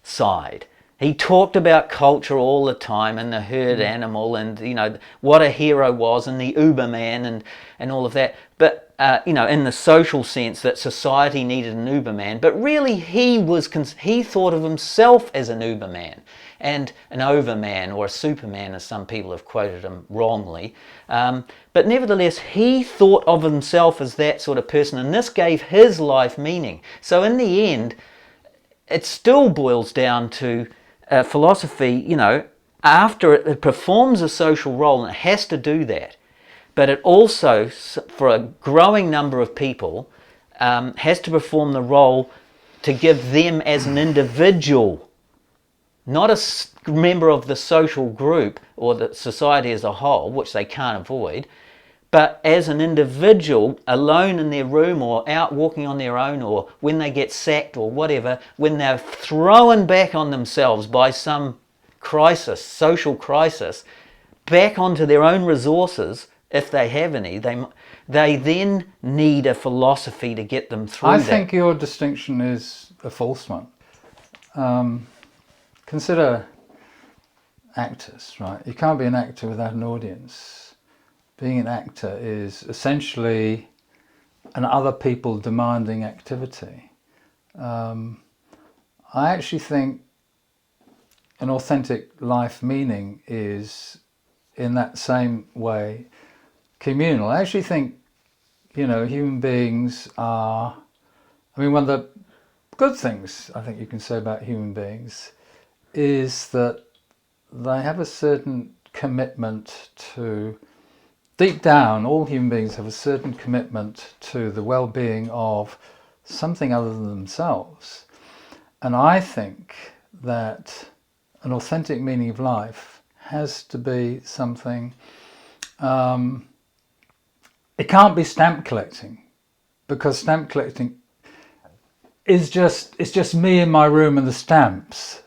[SPEAKER 2] side. He talked about culture all the time, and the herd animal, and what a hero was, and the Uberman, and all of that. But in the social sense that society needed an Uberman, but really he thought of himself as an Uberman and an overman, or a Superman, as some people have quoted him wrongly. But nevertheless, he thought of himself as that sort of person, and this gave his life meaning. So in the end, it still boils down to philosophy, after it performs a social role, and it has to do that, but it also, for a growing number of people, has to perform the role to give them as an individual, not a member of the social group or the society as a whole, which they can't avoid, but as an individual, alone in their room, or out walking on their own, or when they get sacked or whatever, when they're thrown back on themselves by some crisis, social crisis, back onto their own resources, if they have any, they then need a philosophy to get them through that.
[SPEAKER 3] I think your distinction is a false one. Consider actors, right? You can't be an actor without an audience. Being an actor is essentially an other people demanding activity. I actually think an authentic life meaning is, in that same way, communal. I actually think, human beings are, one of the good things I think you can say about human beings is that they have a certain commitment to, deep down, all human beings have a certain commitment to the well-being of something other than themselves. And I think that an authentic meaning of life has to be something, it can't be stamp collecting, because stamp collecting it's just me in my room and the stamps.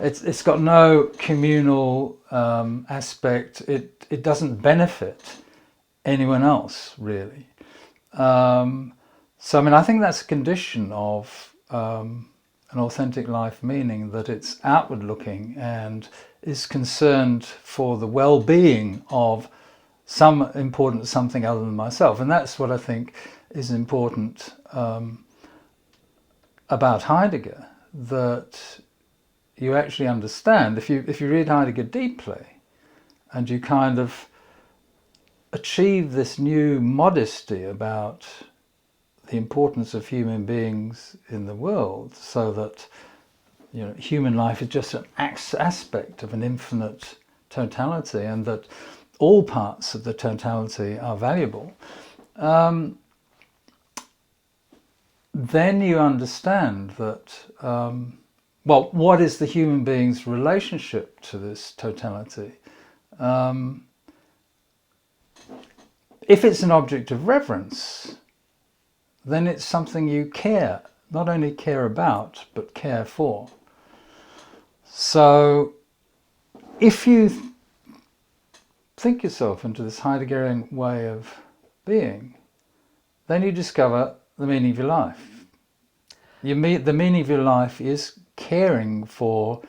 [SPEAKER 3] It's got no communal aspect. It doesn't benefit anyone else, really. So I think that's a condition of an authentic life meaning, that it's outward looking and is concerned for the well-being of some important something other than myself. And that's what I think is important about Heidegger, that you actually understand, if you read Heidegger deeply, and you kind of achieve this new modesty about the importance of human beings in the world, so that human life is just an aspect of an infinite totality, and that all parts of the totality are valuable, then you understand that, what is the human being's relationship to this totality? If it's an object of reverence, then it's something you not only care about, but care for. So if you think yourself into this Heideggerian way of being, then you discover the meaning of your life. The meaning of your life is caring for,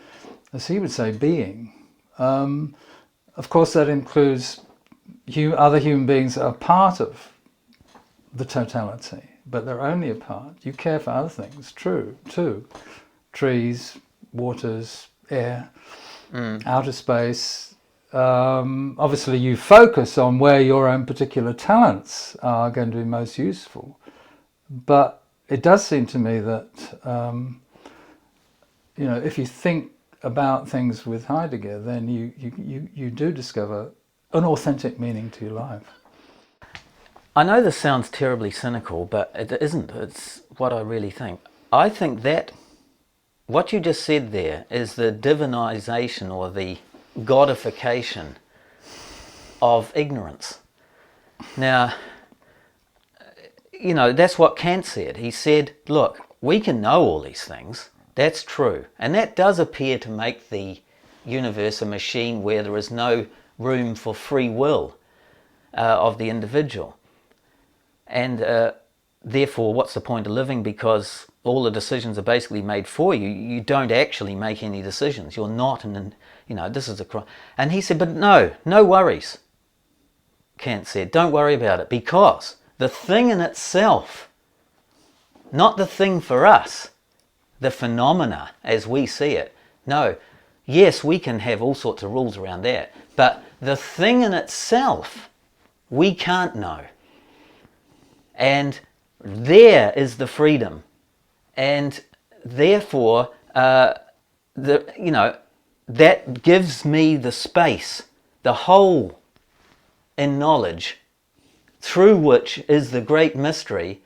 [SPEAKER 3] as he would say, being. Of course, that includes other human beings that are part of the totality, but they're only a part. You care for other things, true, too. Trees, waters, air, outer space. Obviously, you focus on where your own particular talents are going to be most useful. But it does seem to me that, if you think about things with Heidegger, then you do discover an authentic meaning to your life.
[SPEAKER 2] I know this sounds terribly cynical, but it isn't. It's what I really think. I think that what you just said there is the divinization or the godification of ignorance. Now, that's what Kant said. He said, look, we can know all these things. That's true. And that does appear to make the universe a machine where there is no room for free will of the individual. And therefore, what's the point of living? Because all the decisions are basically made for you. You don't actually make any decisions. You're not, this is a crime. And he said, but no worries. Kant said, don't worry about it, because the thing in itself, not the thing for us, the phenomena as we see it. No, yes, we can have all sorts of rules around that, but the thing in itself, we can't know. And there is the freedom. And therefore, that gives me the space, the hole in knowledge, through which is the great mystery,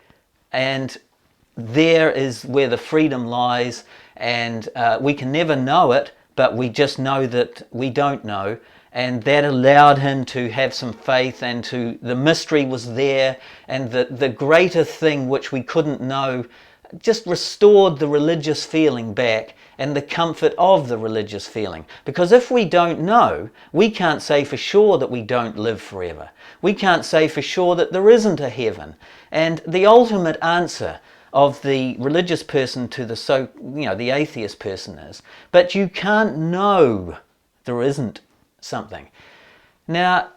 [SPEAKER 2] and there is where the freedom lies, and we can never know it, but we just know that we don't know, and that allowed him to have some faith, and the mystery was there, and the greater thing which we couldn't know just restored the religious feeling back and the comfort of the religious feeling. Because if we don't know, we can't say for sure that we don't live forever. We can't say for sure that there isn't a heaven. And the ultimate answer of the religious person to the atheist person is, but you can't know there isn't something. Now,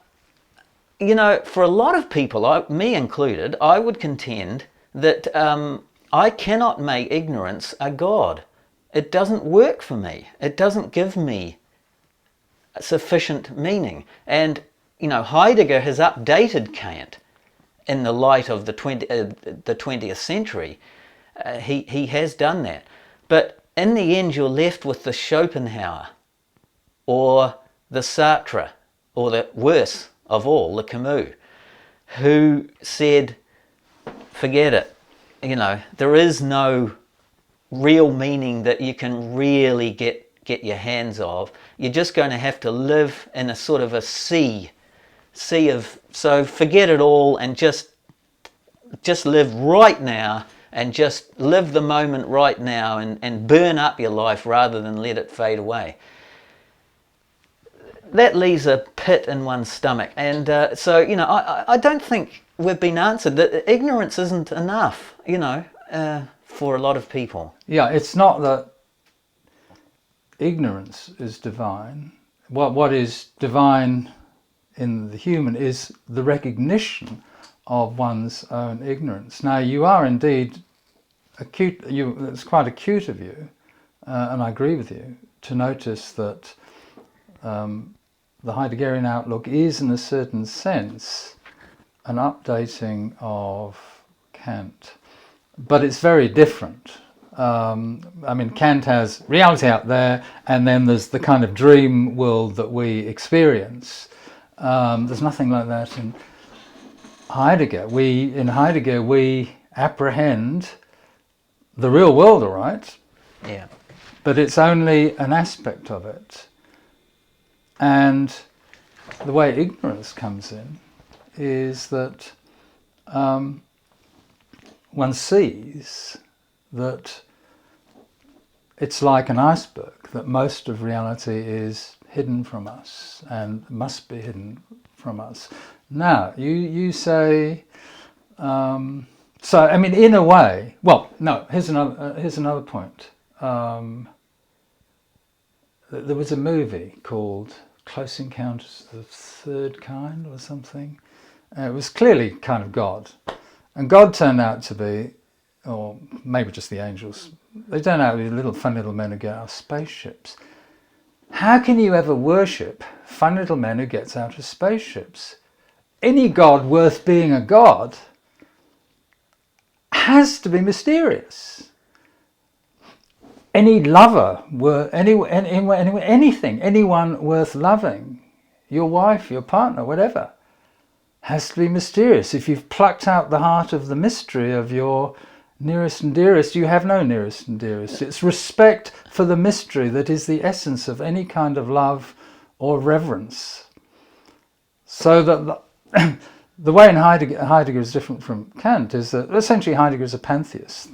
[SPEAKER 2] for a lot of people, me included, I would contend that I cannot make ignorance a god. It doesn't work for me. It doesn't give me sufficient meaning. And, Heidegger has updated Kant in the light of the 20th century. He has done that. But in the end, you're left with the Schopenhauer or the Sartre, or the worse of all, the Camus, who said, forget it. There is no real meaning that you can really get your hands of. You're just going to have to live in a sort of a sea of, so forget it all and just live right now, and just live the moment right now, and burn up your life rather than let it fade away. That leaves a pit in one's stomach. And I don't think we've been answered. That ignorance isn't enough, for a lot of people.
[SPEAKER 3] Yeah, it's not that ignorance is divine. What is divine in the human is the recognition of one's own ignorance. Now, you are indeed acute. It's quite acute of you, and I agree with you, to notice that the Heideggerian outlook is, in a certain sense, an updating of Kant. But it's very different. Kant has reality out there, and then there's the kind of dream world that we experience. There's nothing like that in Heidegger. In Heidegger, we apprehend the real world, all right?
[SPEAKER 2] Yeah.
[SPEAKER 3] But it's only an aspect of it. And the way ignorance comes in is that one sees that it's like an iceberg, that most of reality is hidden from us and must be hidden from us. Now, you say, so I mean, in a way, well, no, here's another point. There was a movie called Close Encounters of the Third Kind or something. It was clearly kind of God. And God turned out to be, or maybe just the angels, they turned out to be fun little men who get out of spaceships. How can you ever worship fun little men who gets out of spaceships? Any God worth being a God has to be mysterious. Any lover, anyone worth loving, your wife, your partner, whatever, has to be mysterious. If you've plucked out the heart of the mystery of your nearest and dearest, you have no nearest and dearest. It's respect for the mystery that is the essence of any kind of love or reverence. So that the way in Heidegger is different from Kant is that essentially Heidegger is a pantheist.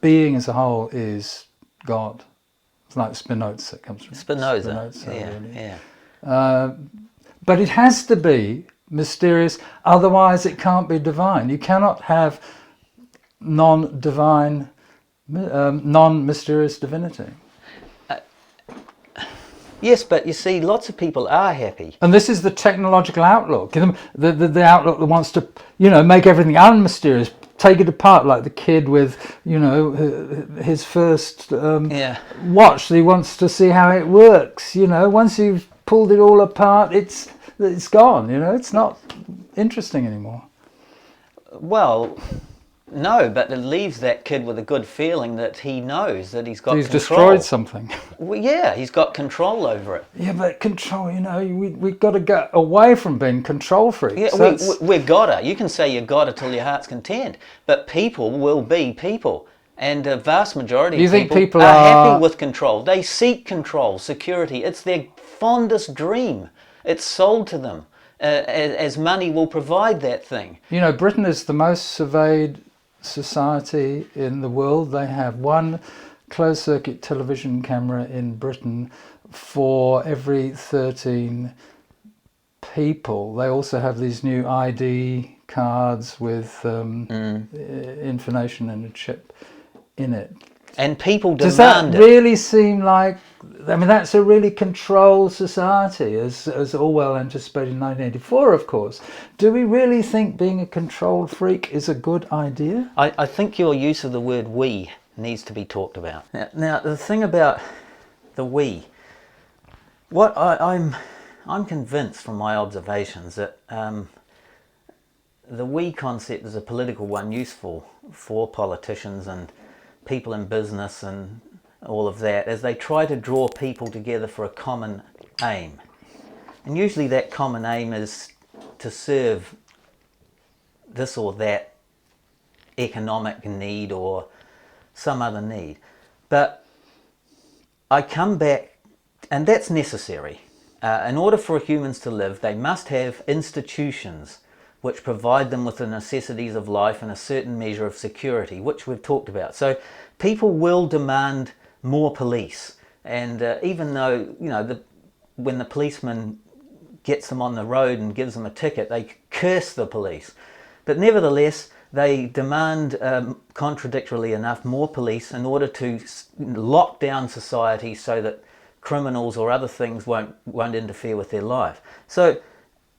[SPEAKER 3] Being as a whole is God. It's like Spinoza, it comes from
[SPEAKER 2] Spinoza, yeah,
[SPEAKER 3] really.
[SPEAKER 2] yeah.
[SPEAKER 3] But it has to be mysterious, otherwise it can't be divine. You cannot have non-divine, non-mysterious divinity.
[SPEAKER 2] Yes, but you see, lots of people are happy.
[SPEAKER 3] And this is the technological outlook, the outlook that wants to, make everything unmysterious, take it apart, like the kid with, his first watch. He wants to see how it works. Once you've pulled it all apart, it's gone. It's not interesting anymore.
[SPEAKER 2] Well, no, but it leaves that kid with a good feeling that he knows that he's got control.
[SPEAKER 3] He's destroyed something.
[SPEAKER 2] Well, yeah, he's got control over it.
[SPEAKER 3] Yeah, but control, we've got to get away from being control freaks.
[SPEAKER 2] Yeah, we've got to. You can say you got to till your heart's content, but people will be people. And a vast majority of people are happy with control. They seek control, security. It's their fondest dream. It's sold to them as money will provide that thing.
[SPEAKER 3] Britain is the most surveyed society in the world. They have one closed circuit television camera in Britain for every 13 people. They also have these new ID cards with information and a chip in it.
[SPEAKER 2] And people demand it.
[SPEAKER 3] Does that really seem like, that's a really controlled society, as Orwell anticipated in 1984, of course. Do we really think being a controlled freak is a good idea?
[SPEAKER 2] I think your use of the word we needs to be talked about. Now the thing about the we, what I'm convinced from my observations that the we concept is a political one, useful for politicians and people in business and all of that, as they try to draw people together for a common aim. And usually that common aim is to serve this or that economic need or some other need. But I come back, and that's necessary. In order for humans to live, they must have institutions which provide them with the necessities of life and a certain measure of security, which we've talked about. So people will demand more police, and even though when the policeman gets them on the road and gives them a ticket, they curse the police, but nevertheless they demand, contradictorily enough, more police in order to lock down society so that criminals or other things won't interfere with their life. So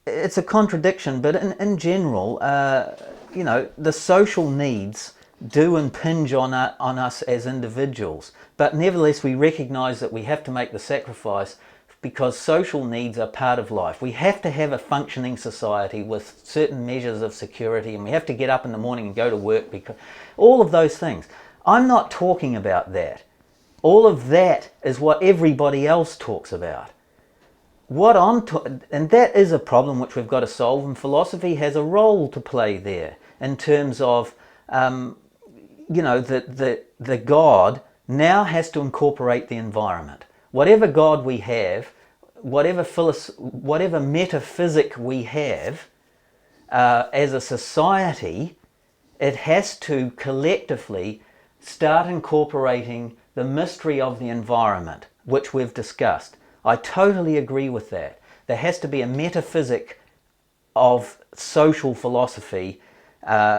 [SPEAKER 2] it's a contradiction, but in general, the social needs do impinge on us as individuals. But nevertheless, we recognise that we have to make the sacrifice because social needs are part of life. We have to have a functioning society with certain measures of security, and we have to get up in the morning and go to work, because all of those things. I'm not talking about that. All of that is what everybody else talks about. And that is a problem which we've got to solve, and philosophy has a role to play there in terms of, the God now has to incorporate the environment. Whatever God we have, whatever metaphysic we have as a society, it has to collectively start incorporating the mystery of the environment, which we've discussed. I totally agree with that. There has to be a metaphysic of social philosophy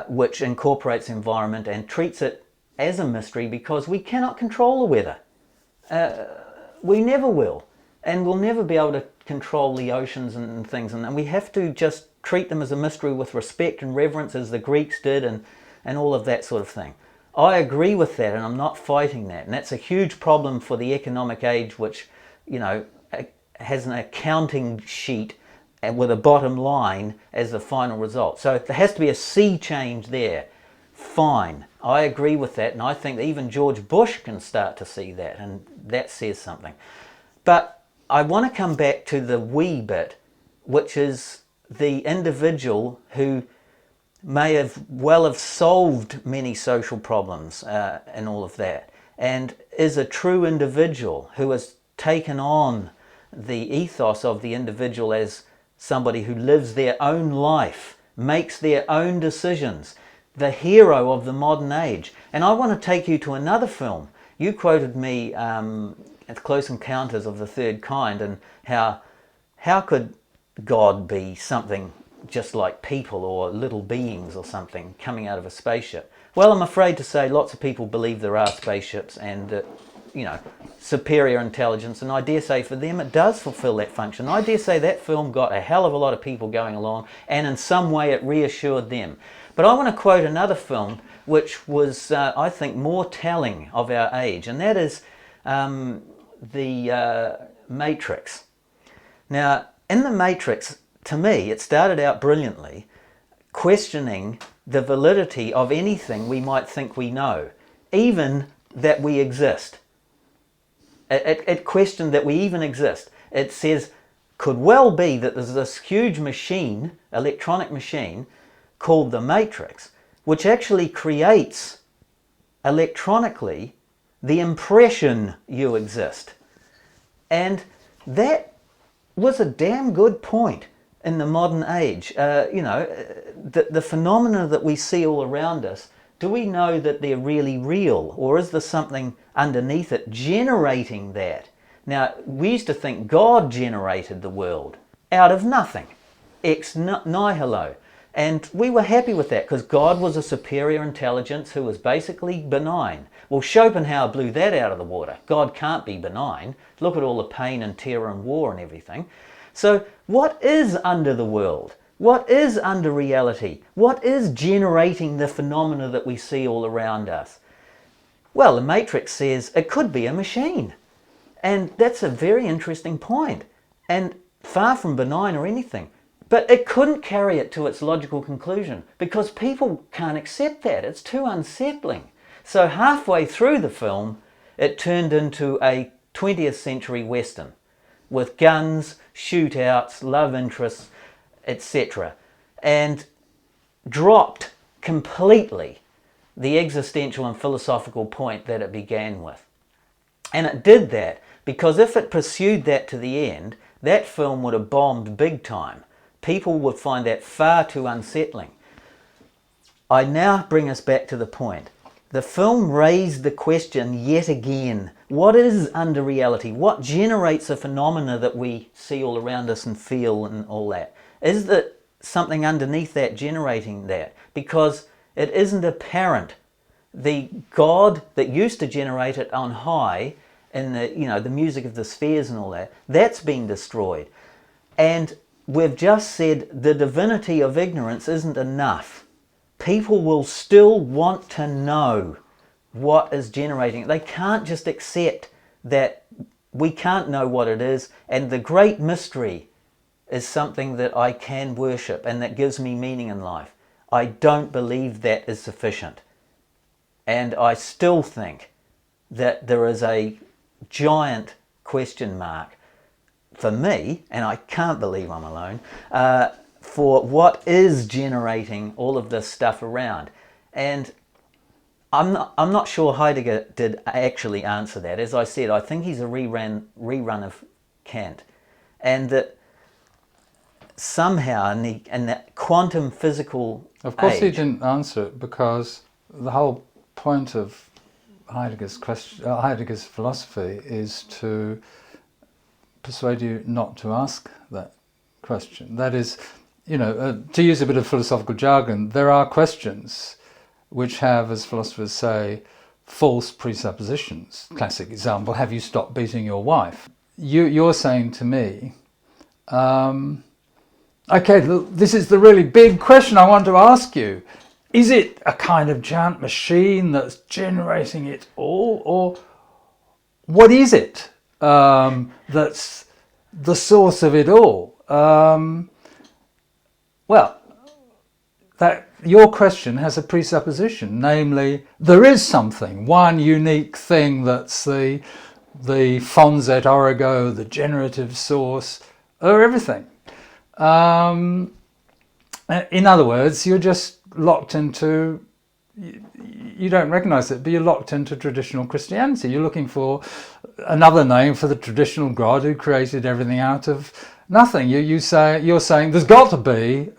[SPEAKER 2] which incorporates environment and treats it as a mystery, because we cannot control the weather. We never will. And we'll never be able to control the oceans and things. And we have to just treat them as a mystery with respect and reverence, as the Greeks did, and all of that sort of thing. I agree with that, and I'm not fighting that. And that's a huge problem for the economic age, which, has an accounting sheet and with a bottom line as the final result. So there has to be a sea change there. Fine, I agree with that, and I think that even George Bush can start to see that, and that says something. But I want to come back to the we bit, which is the individual who may have solved many social problems and all of that, and is a true individual who has taken on the ethos of the individual as somebody who lives their own life, makes their own decisions, the hero of the modern age. And I want to take you to another film. You quoted me at Close Encounters of the Third Kind, and how could God be something just like people or little beings or something coming out of a spaceship? Well, I'm afraid to say lots of people believe there are spaceships and superior intelligence, and I dare say for them it does fulfill that function. I dare say that film got a hell of a lot of people going along, and in some way it reassured them. But I want to quote another film which was, I think, more telling of our age, and that is the Matrix. Now, in the Matrix, to me, it started out brilliantly, questioning the validity of anything we might think we know, even that we exist. It questioned that we even exist. It says, could well be that there's this huge machine, electronic machine, called the Matrix, which actually creates electronically the impression you exist. And that was a damn good point in the modern age. The phenomena that we see all around us, do we know that they're really real, or is there something underneath it generating that? Now, we used to think God generated the world out of nothing, ex nihilo. And we were happy with that because God was a superior intelligence who was basically benign. Well, Schopenhauer blew that out of the water. God can't be benign. Look at all the pain and terror and war and everything. So what is under the world? What is under reality? What is generating the phenomena that we see all around us? Well, the Matrix says it could be a machine. And that's a very interesting point. And far from benign or anything. But it couldn't carry it to its logical conclusion because people can't accept that. It's too unsettling. So halfway through the film, it turned into a 20th century Western with guns, shootouts, love interests, etc. And dropped completely the existential and philosophical point that it began with. And it did that because if it pursued that to the end, that film would have bombed big time. People would find that far too unsettling. I now bring us back to the point. The film raised the question yet again. What is under reality? What generates a phenomena that we see all around us and feel and all that? Is there something underneath that generating that? Because it isn't apparent. The God that used to generate it on high in the music of the spheres and all that, that's been destroyed. And we've just said the divinity of ignorance isn't enough. People will still want to know what is generating it. They can't just accept that we can't know what it is, and the great mystery is something that I can worship and that gives me meaning in life. I don't believe that is sufficient. And I still think that there is a giant question mark for me, and I can't believe I'm alone, for what is generating all of this stuff around. And I'm not sure Heidegger did actually answer that. As I said, I think he's a rerun of Kant. And that somehow in that quantum physical
[SPEAKER 3] Of course
[SPEAKER 2] age,
[SPEAKER 3] he didn't answer it because the whole point of Heidegger's philosophy is to persuade you not to ask that question. That is, to use a bit of philosophical jargon, there are questions which have, as philosophers say, false presuppositions. Classic example, have you stopped beating your wife? You're saying to me, okay, look, this is the really big question I want to ask you. Is it a kind of giant machine that's generating it all? Or what is it that's the source of it all? That your question has a presupposition, namely, there is something, one unique thing that's the fons et origo, the generative source, or everything. In other words, you're just locked into, you don't recognize it, but you're locked into traditional Christianity. You're looking for another name for the traditional God who created everything out of nothing. You're saying there's got to be,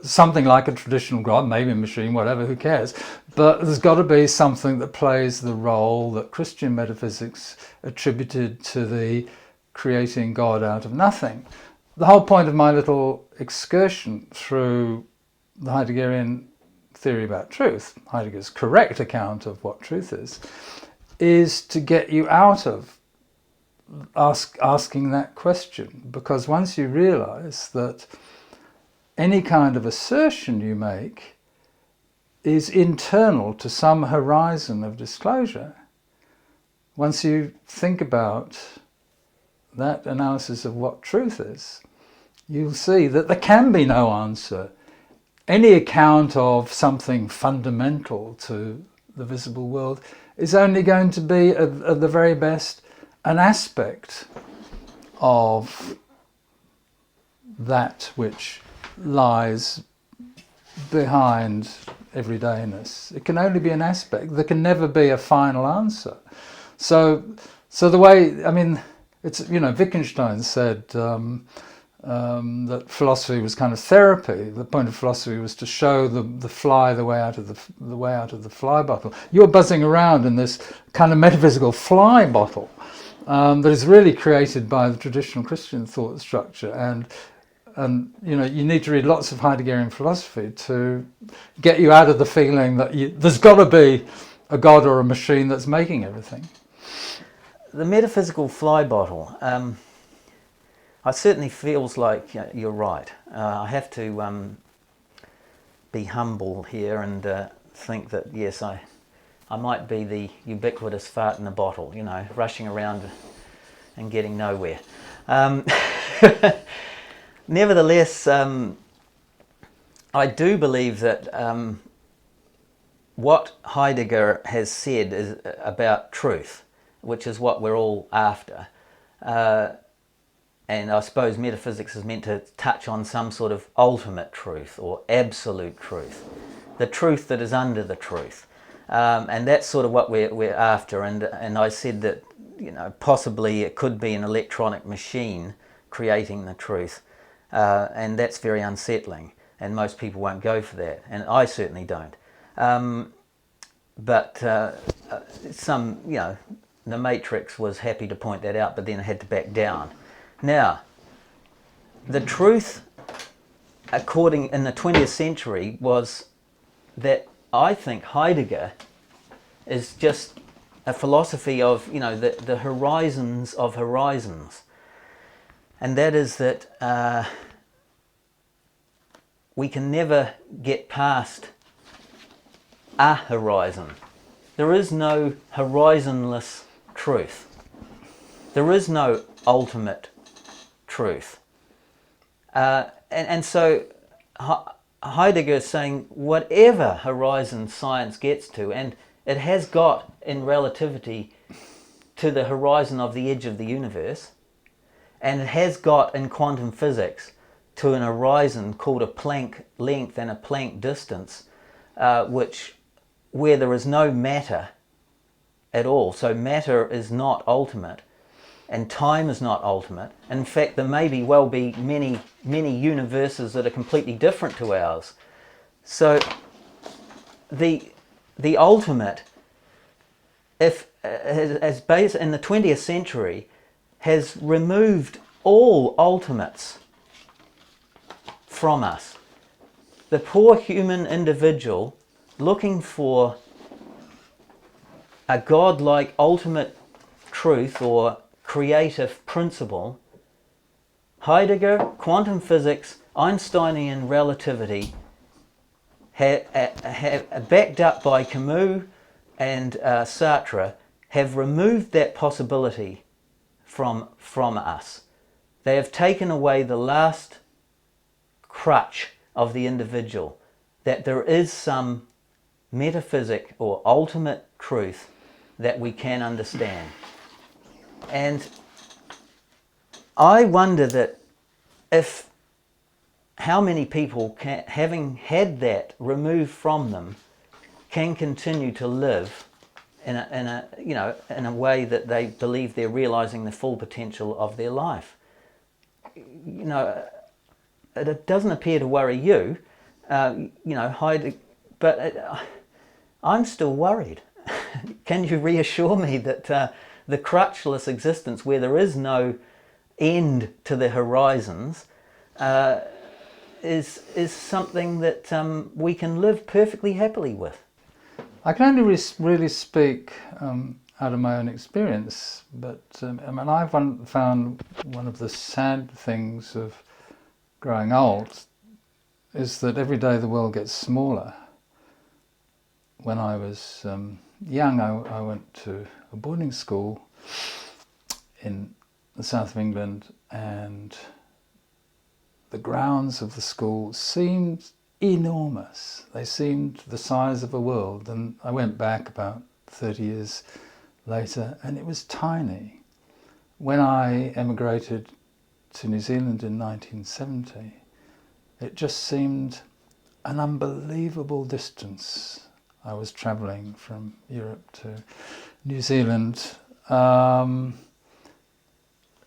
[SPEAKER 3] something like a traditional God, maybe a machine, whatever, who cares? But there's got to be something that plays the role that Christian metaphysics attributed to the creating God out of nothing. The whole point of my little excursion through the Heideggerian theory about truth, Heidegger's correct account of what truth is to get you out of asking that question. Because once you realize that any kind of assertion you make is internal to some horizon of disclosure, once you think about that analysis of what truth is, you'll see that there can be no answer. Any account of something fundamental to the visible world is only going to be, at the very best, an aspect of that which lies behind everydayness. It can only be an aspect. There can never be a final answer. So the way, it's, Wittgenstein said that philosophy was kind of therapy. The point of philosophy was to show the fly the way out of the fly bottle. You're buzzing around in this kind of metaphysical fly bottle that is really created by the traditional Christian thought structure, and you need to read lots of Heideggerian philosophy to get you out of the feeling that there's got to be a God or a machine that's making everything.
[SPEAKER 2] The metaphysical fly bottle. It certainly feels like you're right. I have to be humble here and think that, yes, I might be the ubiquitous fart in the bottle, rushing around and getting nowhere. Nevertheless, I do believe that what Heidegger has said is about truth, which is what we're all after. And I suppose metaphysics is meant to touch on some sort of ultimate truth or absolute truth, the truth that is under the truth. And that's sort of what we're after. And I said that, possibly it could be an electronic machine creating the truth. And that's very unsettling. And most people won't go for that. And I certainly don't. But the Matrix was happy to point that out, but then it had to back down. Now, the truth, in the 20th century, was that I think Heidegger is just a philosophy of, the horizons of horizons. And that is that we can never get past a horizon. There is no horizonless truth. There is no ultimate truth. And so Heidegger is saying whatever horizon science gets to, and it has got in relativity to the horizon of the edge of the universe, and it has got in quantum physics to an horizon called a Planck length and a Planck distance, where there is no matter at all. So matter is not ultimate, and time is not ultimate. In fact, there may well be many, many universes that are completely different to ours. So the ultimate, as based in the 20th century, has removed all ultimates from us. The poor human individual looking for a God-like ultimate truth or creative principle, Heidegger, quantum physics, Einsteinian relativity, backed up by Camus and Sartre, have removed that possibility from us. They have taken away the last crutch of the individual, that there is some metaphysic or ultimate truth that we can understand. And I wonder that how many people, having had that removed from them, can continue to live in a way that they believe they're realizing the full potential of their life. It doesn't appear to worry you, but I'm still worried. Can you reassure me that the crutchless existence, where there is no end to the horizons, is something that we can live perfectly happily with?
[SPEAKER 3] I can only really speak out of my own experience, but I've found one of the sad things of growing old is that every day the world gets smaller. When I was young, I went to a boarding school in the south of England, and the grounds of the school seemed enormous. They seemed the size of a world, and I went back about 30 years later and it was tiny. When I emigrated to New Zealand in 1970, it just seemed an unbelievable distance. I was travelling from Europe to New Zealand. Now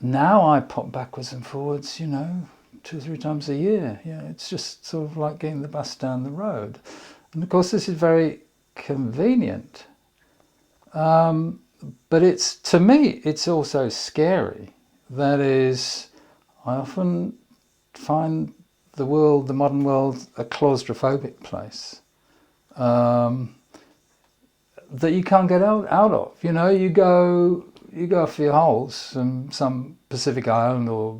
[SPEAKER 3] I pop backwards and forwards, 2 or 3 times a year. It's just sort of like getting the bus down the road. And of course this is very convenient. But to me, it's also scary. That is, I often find the modern world, a claustrophobic place. That you can't get out of. You go a few holes in some Pacific island or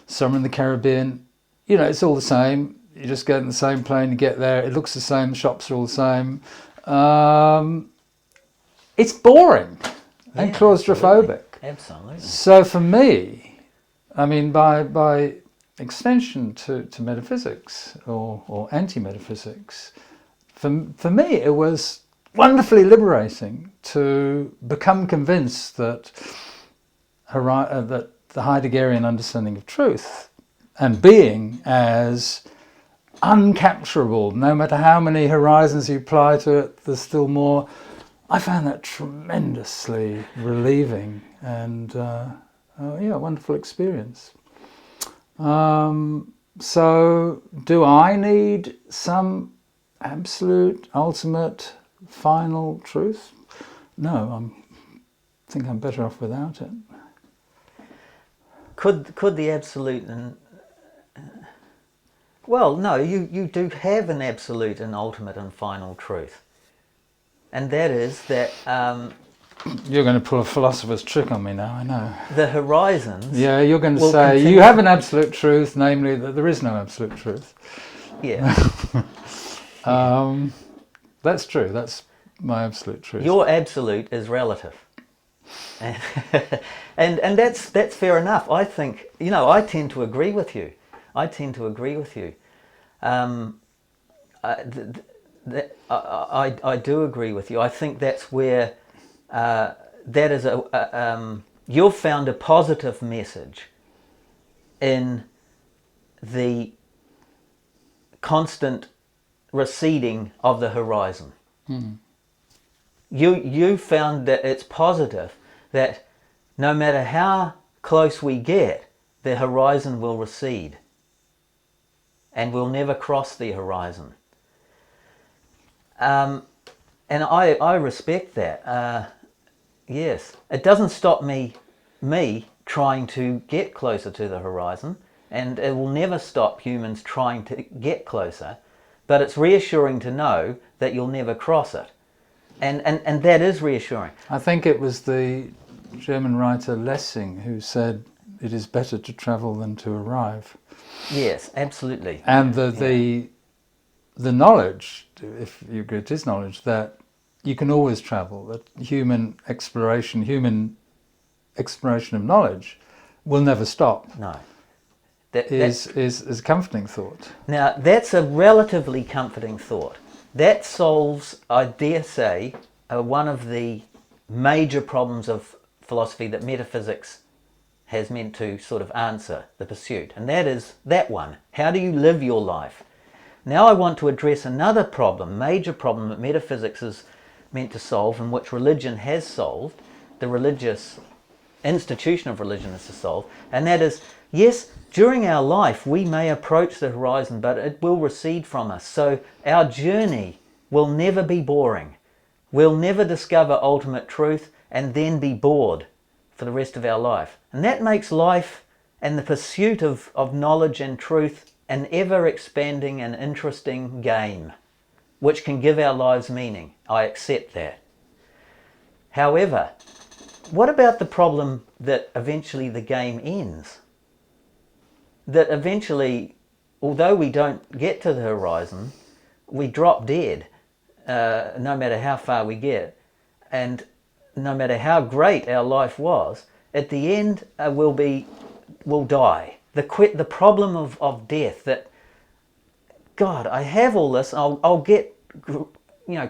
[SPEAKER 3] somewhere in the Caribbean, it's all the same. You just get in the same plane, you get there, it looks the same, the shops are all the same. It's boring and claustrophobic.
[SPEAKER 2] Absolutely.
[SPEAKER 3] So for me, by extension to metaphysics or anti-metaphysics, for me it was wonderfully liberating to become convinced that the Heideggerian understanding of truth and being as uncapturable, no matter how many horizons you apply to it, there's still more. I found that tremendously relieving and a wonderful experience. So do I need some absolute, ultimate, final truth? No, I think I'm better off without it.
[SPEAKER 2] Could the absolute well, no, you do have an absolute and ultimate and final truth, and that is that
[SPEAKER 3] you're going to pull a philosopher's trick on me now, I know.
[SPEAKER 2] The horizons.
[SPEAKER 3] Yeah, you're going to say you have an absolute truth, namely that there is no absolute truth.
[SPEAKER 2] Yeah.
[SPEAKER 3] That's true. That's my absolute truth.
[SPEAKER 2] Your absolute is relative, and that's fair enough. I think I tend to agree with you. I do agree with you. I think that's where that is you've found a positive message in the constant receding of the horizon. You found that it's positive, that no matter how close we get, the horizon will recede and we'll never cross the horizon. And I respect that. Yes, it doesn't stop me trying to get closer to the horizon, and it will never stop humans trying to get closer, but it's reassuring to know that you'll never cross it. And that is reassuring.
[SPEAKER 3] I think it was the German writer Lessing who said it is better to travel than to arrive.
[SPEAKER 2] Yes, absolutely.
[SPEAKER 3] And the knowledge, if you agree it is knowledge, that you can always travel, that human exploration of knowledge will never stop.
[SPEAKER 2] No.
[SPEAKER 3] Is a comforting thought.
[SPEAKER 2] Now, that's a relatively comforting thought. That solves, I dare say, one of the major problems of philosophy that metaphysics has meant to sort of answer, the pursuit. And that is that one. How do you live your life? Now I want to address another problem, major problem that metaphysics is meant to solve and which religion has solved, the religious institution of religion is to solve, and that is, yes, during our life we may approach the horizon, but it will recede from us. So our journey will never be boring. We'll never discover ultimate truth and then be bored for the rest of our life. And that makes life and the pursuit of knowledge and truth an ever-expanding and interesting game, which can give our lives meaning. I accept that. However, what about the problem that eventually the game ends? That eventually, although we don't get to the horizon, we drop dead, no matter how far we get. And no matter how great our life was, at the end we'll die. The problem of death, that, God, I have all this, I'll get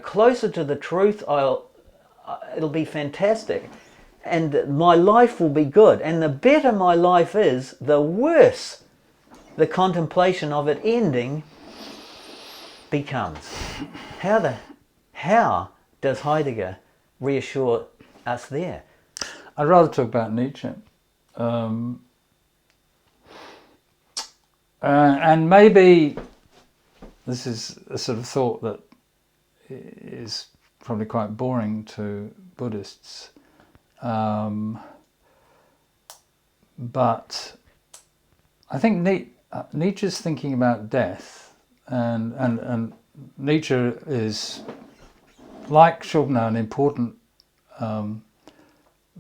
[SPEAKER 2] closer to the truth, it'll be fantastic. And my life will be good. And the better my life is, the worse the contemplation of it ending becomes. How does Heidegger reassure us there?
[SPEAKER 3] I'd rather talk about Nietzsche. And maybe this is a sort of thought that is probably quite boring to Buddhists. But I think Nietzsche's thinking about death, and Nietzsche is, like Schopenhauer, an important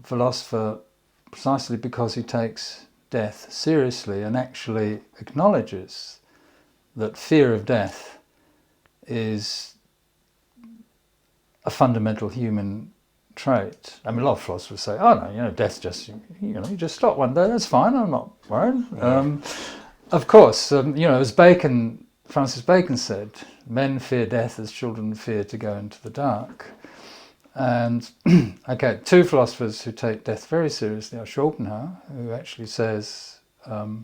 [SPEAKER 3] philosopher precisely because he takes death seriously and actually acknowledges that fear of death is a fundamental human trait. I mean, a lot of philosophers say, "Oh no, death's just you just stop one day. That's fine. I'm not worried." Yeah. Of course, as Francis Bacon said, "Men fear death as children fear to go into the dark." And okay, two philosophers who take death very seriously are Schopenhauer, who actually says that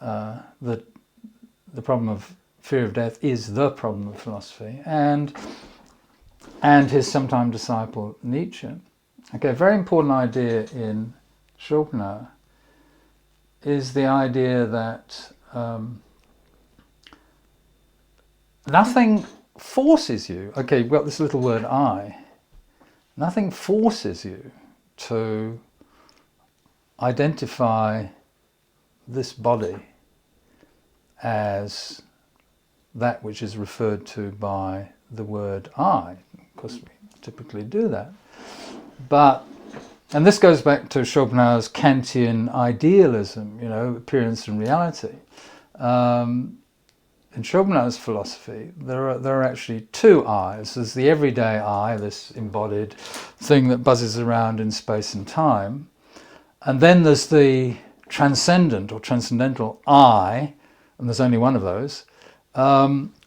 [SPEAKER 3] the problem of fear of death is the problem of philosophy, and his sometime disciple Nietzsche. Okay, a very important idea in Schopenhauer is the idea that nothing forces you. Okay, you've got this little word I. Nothing forces you to identify this body as that which is referred to by the word I. Of course, we typically do that. And this goes back to Schopenhauer's Kantian idealism, appearance and reality. In Schopenhauer's philosophy, there are actually two I's. There's the everyday I, this embodied thing that buzzes around in space and time. And then there's the transcendent or transcendental I, and there's only one of those,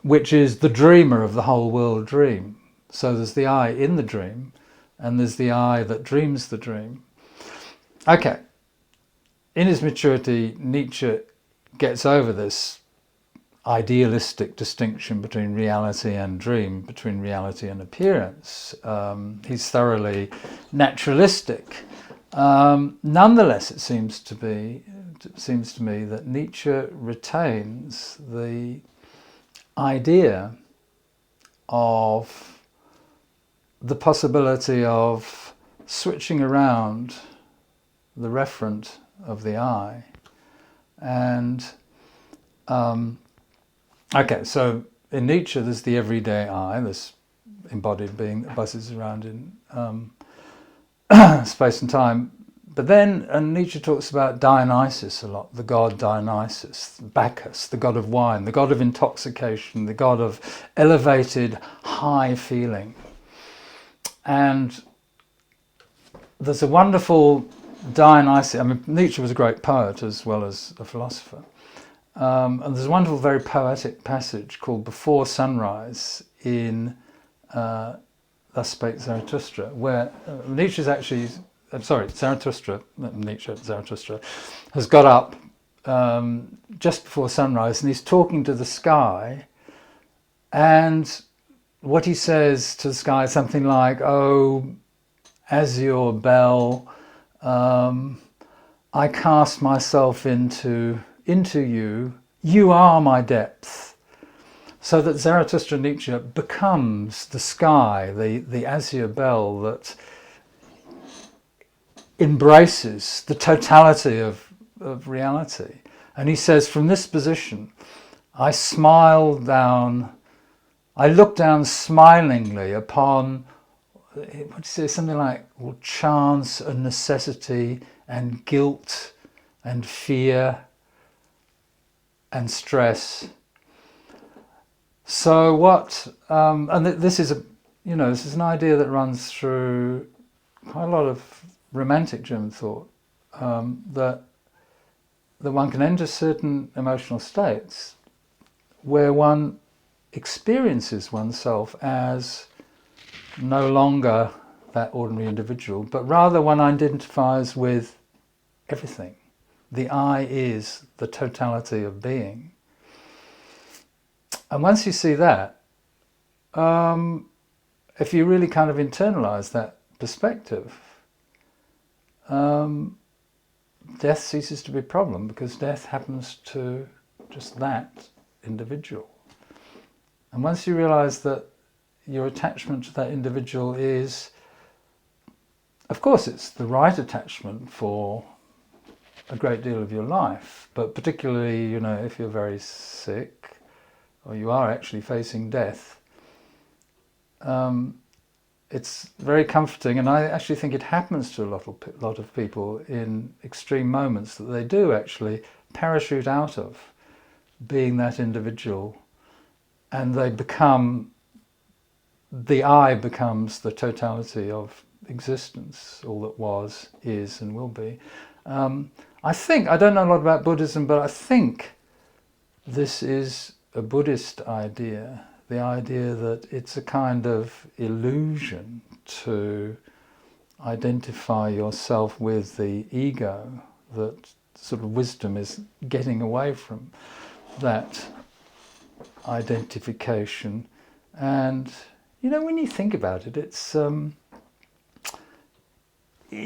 [SPEAKER 3] which is the dreamer of the whole world dream. So there's the I in the dream, and there's the I that dreams the dream. Okay, in his maturity, Nietzsche gets over this idealistic distinction between reality and dream, between reality and appearance. He's thoroughly naturalistic. Nonetheless, it seems to me that Nietzsche retains the idea of the possibility of switching around the referent of the I. And okay, so in Nietzsche there's the everyday I, this embodied being that buzzes around in space and time. But then Nietzsche talks about Dionysus a lot, the god Dionysus, Bacchus, the god of wine, the god of intoxication, the god of elevated high feeling. And there's a wonderful Dionysus, I mean, Nietzsche was a great poet as well as a philosopher. And there's a wonderful, very poetic passage called Before Sunrise in Thus Spake Zarathustra, where Nietzsche's actually, Zarathustra has got up just before sunrise and he's talking to the sky, and what he says to the sky is something like, "Oh, azure bell, I cast myself into you, you are my depth." So that Zarathustra Nietzsche becomes the sky, the azure bell that embraces the totality of reality. And he says, from this position, I look down smilingly upon, what do you say, something like, well, chance and necessity and guilt and fear and stress. So what, and this is this is an idea that runs through quite a lot of romantic German thought, that one can enter certain emotional states where one experiences oneself as no longer that ordinary individual, but rather one identifies with everything. The I is the totality of being. And once you see that, if you really kind of internalize that perspective, death ceases to be a problem, because death happens to just that individual. And once you realize that your attachment to that individual is, of course, it's the right attachment for a great deal of your life, but particularly, if you're very sick or you are actually facing death, it's very comforting, and I actually think it happens to a lot of people in extreme moments, that they do actually parachute out of being that individual, and the I becomes the totality of existence, all that was, is, and will be. I don't know a lot about Buddhism, but I think this is a Buddhist idea, the idea that it's a kind of illusion to identify yourself with the ego, that sort of wisdom is getting away from that identification. And, when you think about it, it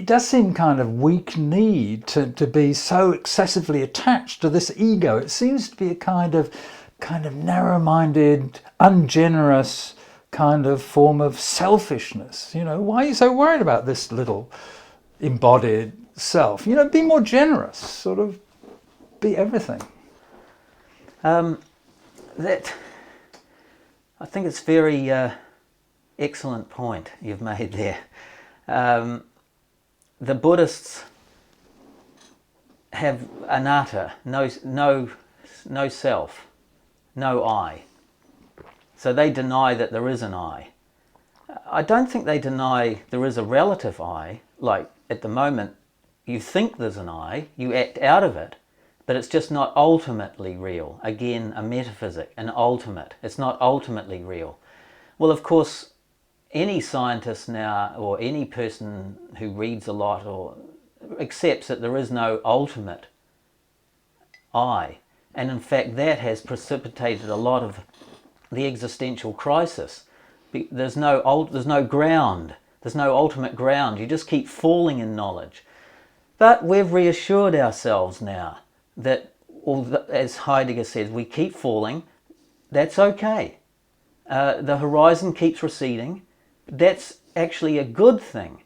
[SPEAKER 3] does seem kind of weak need to be so excessively attached to this ego. It seems to be a kind of narrow-minded, ungenerous kind of form of selfishness. Why are you so worried about this little embodied self? Be more generous, sort of be everything.
[SPEAKER 2] That, I think it's very excellent point you've made there. The Buddhists have anatta, no self, no I. So they deny that there is an I. I don't think they deny there is a relative I. Like at the moment, you think there's an I, you act out of it, but it's just not ultimately real. Again, a metaphysic, an ultimate. It's not ultimately real. Well, of course, any scientist now, or any person who reads a lot or accepts that there is no ultimate I. And in fact, that has precipitated a lot of the existential crisis. There's no ground. There's no ultimate ground. You just keep falling in knowledge. But we've reassured ourselves now that, as Heidegger says, we keep falling. That's okay. The horizon keeps receding. That's actually a good thing,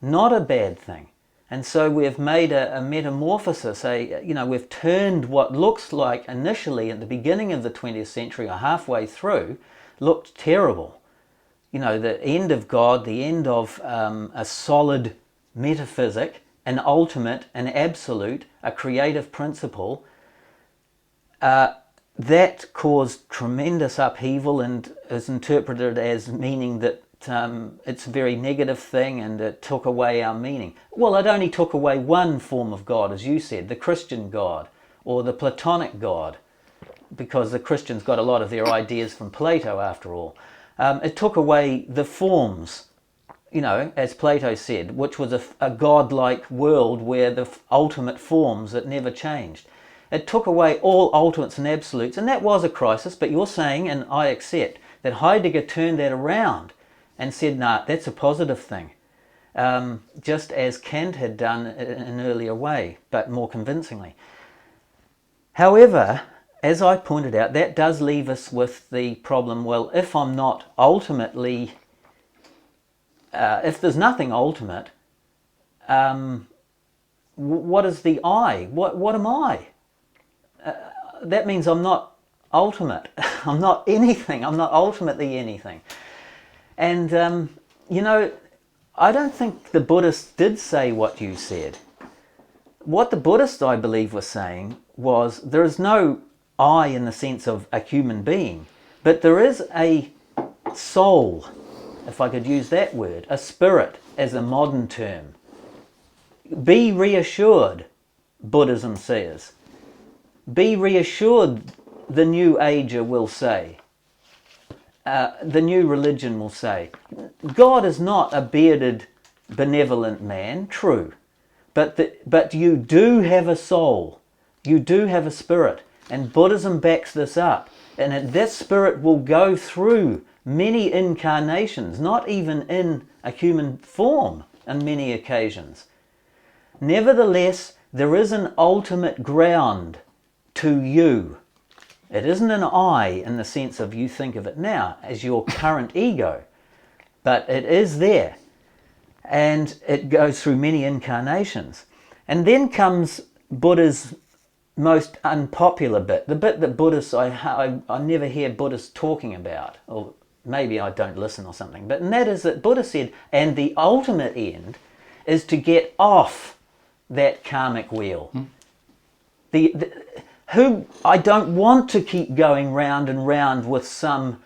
[SPEAKER 2] not a bad thing. And so we've made a metamorphosis, we've turned what looks like initially at the beginning of the 20th century or halfway through, looked terrible. The end of God, the end of a solid metaphysic, an ultimate, an absolute, a creative principle, that caused tremendous upheaval and is interpreted as meaning that it's a very negative thing and it took away our meaning. Well, it only took away one form of God, as you said, the Christian God or the Platonic God, because the Christians got a lot of their ideas from Plato after all. It took away the forms, as Plato said, which was a godlike world where the ultimate forms that never changed. It took away all ultimates and absolutes, and that was a crisis, but you're saying, and I accept, that Heidegger turned that around and said, nah, that's a positive thing. Just as Kant had done in an earlier way, but more convincingly. However, as I pointed out, that does leave us with the problem, well, if I'm not ultimately, if there's nothing ultimate, what is the I? What am I? That means I'm not ultimate. I'm not anything. I'm not ultimately anything. And, I don't think the Buddhists did say what you said. What the Buddhists, I believe, were saying was there is no I in the sense of a human being, but there is a soul, if I could use that word, a spirit as a modern term. Be reassured, Buddhism says. Be reassured, the New Ager will say. The new religion will say. God is not a bearded, benevolent man, true. But you do have a soul. You do have a spirit. And Buddhism backs this up. And that spirit will go through many incarnations, not even in a human form on many occasions. Nevertheless, there is an ultimate ground to you. It isn't an I in the sense of you think of it now as your current ego, but it is there. And it goes through many incarnations. And then comes Buddha's most unpopular bit, the bit that Buddhists, I never hear Buddhists talking about, or maybe I don't listen or something, and that is that Buddha said, and the ultimate end is to get off that karmic wheel. I don't want to keep going round and round with some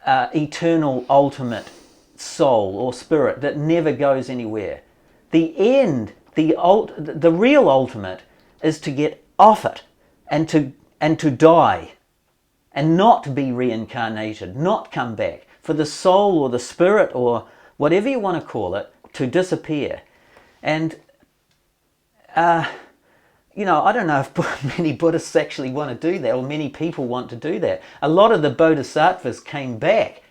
[SPEAKER 2] eternal ultimate soul or spirit that never goes anywhere. The end, the real ultimate is to get off it and to die and not be reincarnated, not come back, for the soul or the spirit or whatever you want to call it to disappear. And I don't know if many Buddhists actually want to do that, or many people want to do that. A lot of the Bodhisattvas came back.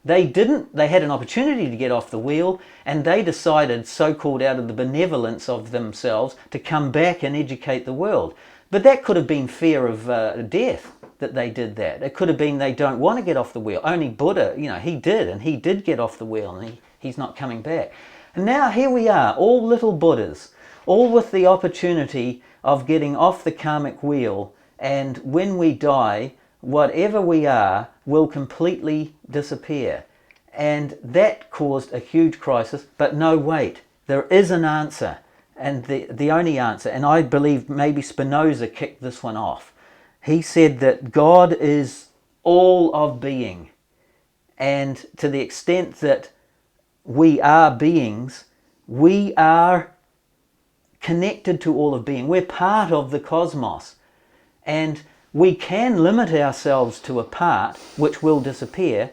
[SPEAKER 2] They had an opportunity to get off the wheel, and they decided, so-called out of the benevolence of themselves, to come back and educate the world. But that could have been fear of death that they did that. It could have been they don't want to get off the wheel. Only Buddha, he did, and he did get off the wheel, and he's not coming back. And now here we are, all little Buddhas, all with the opportunity of getting off the karmic wheel, and when we die, whatever we are will completely disappear. And that caused a huge crisis, but no, wait, there is an answer, and the only answer, and I believe maybe Spinoza kicked this one off. He said that God is all of being, and to the extent that we are beings, we are connected to all of being. We're part of the cosmos, and we can limit ourselves to a part which will disappear,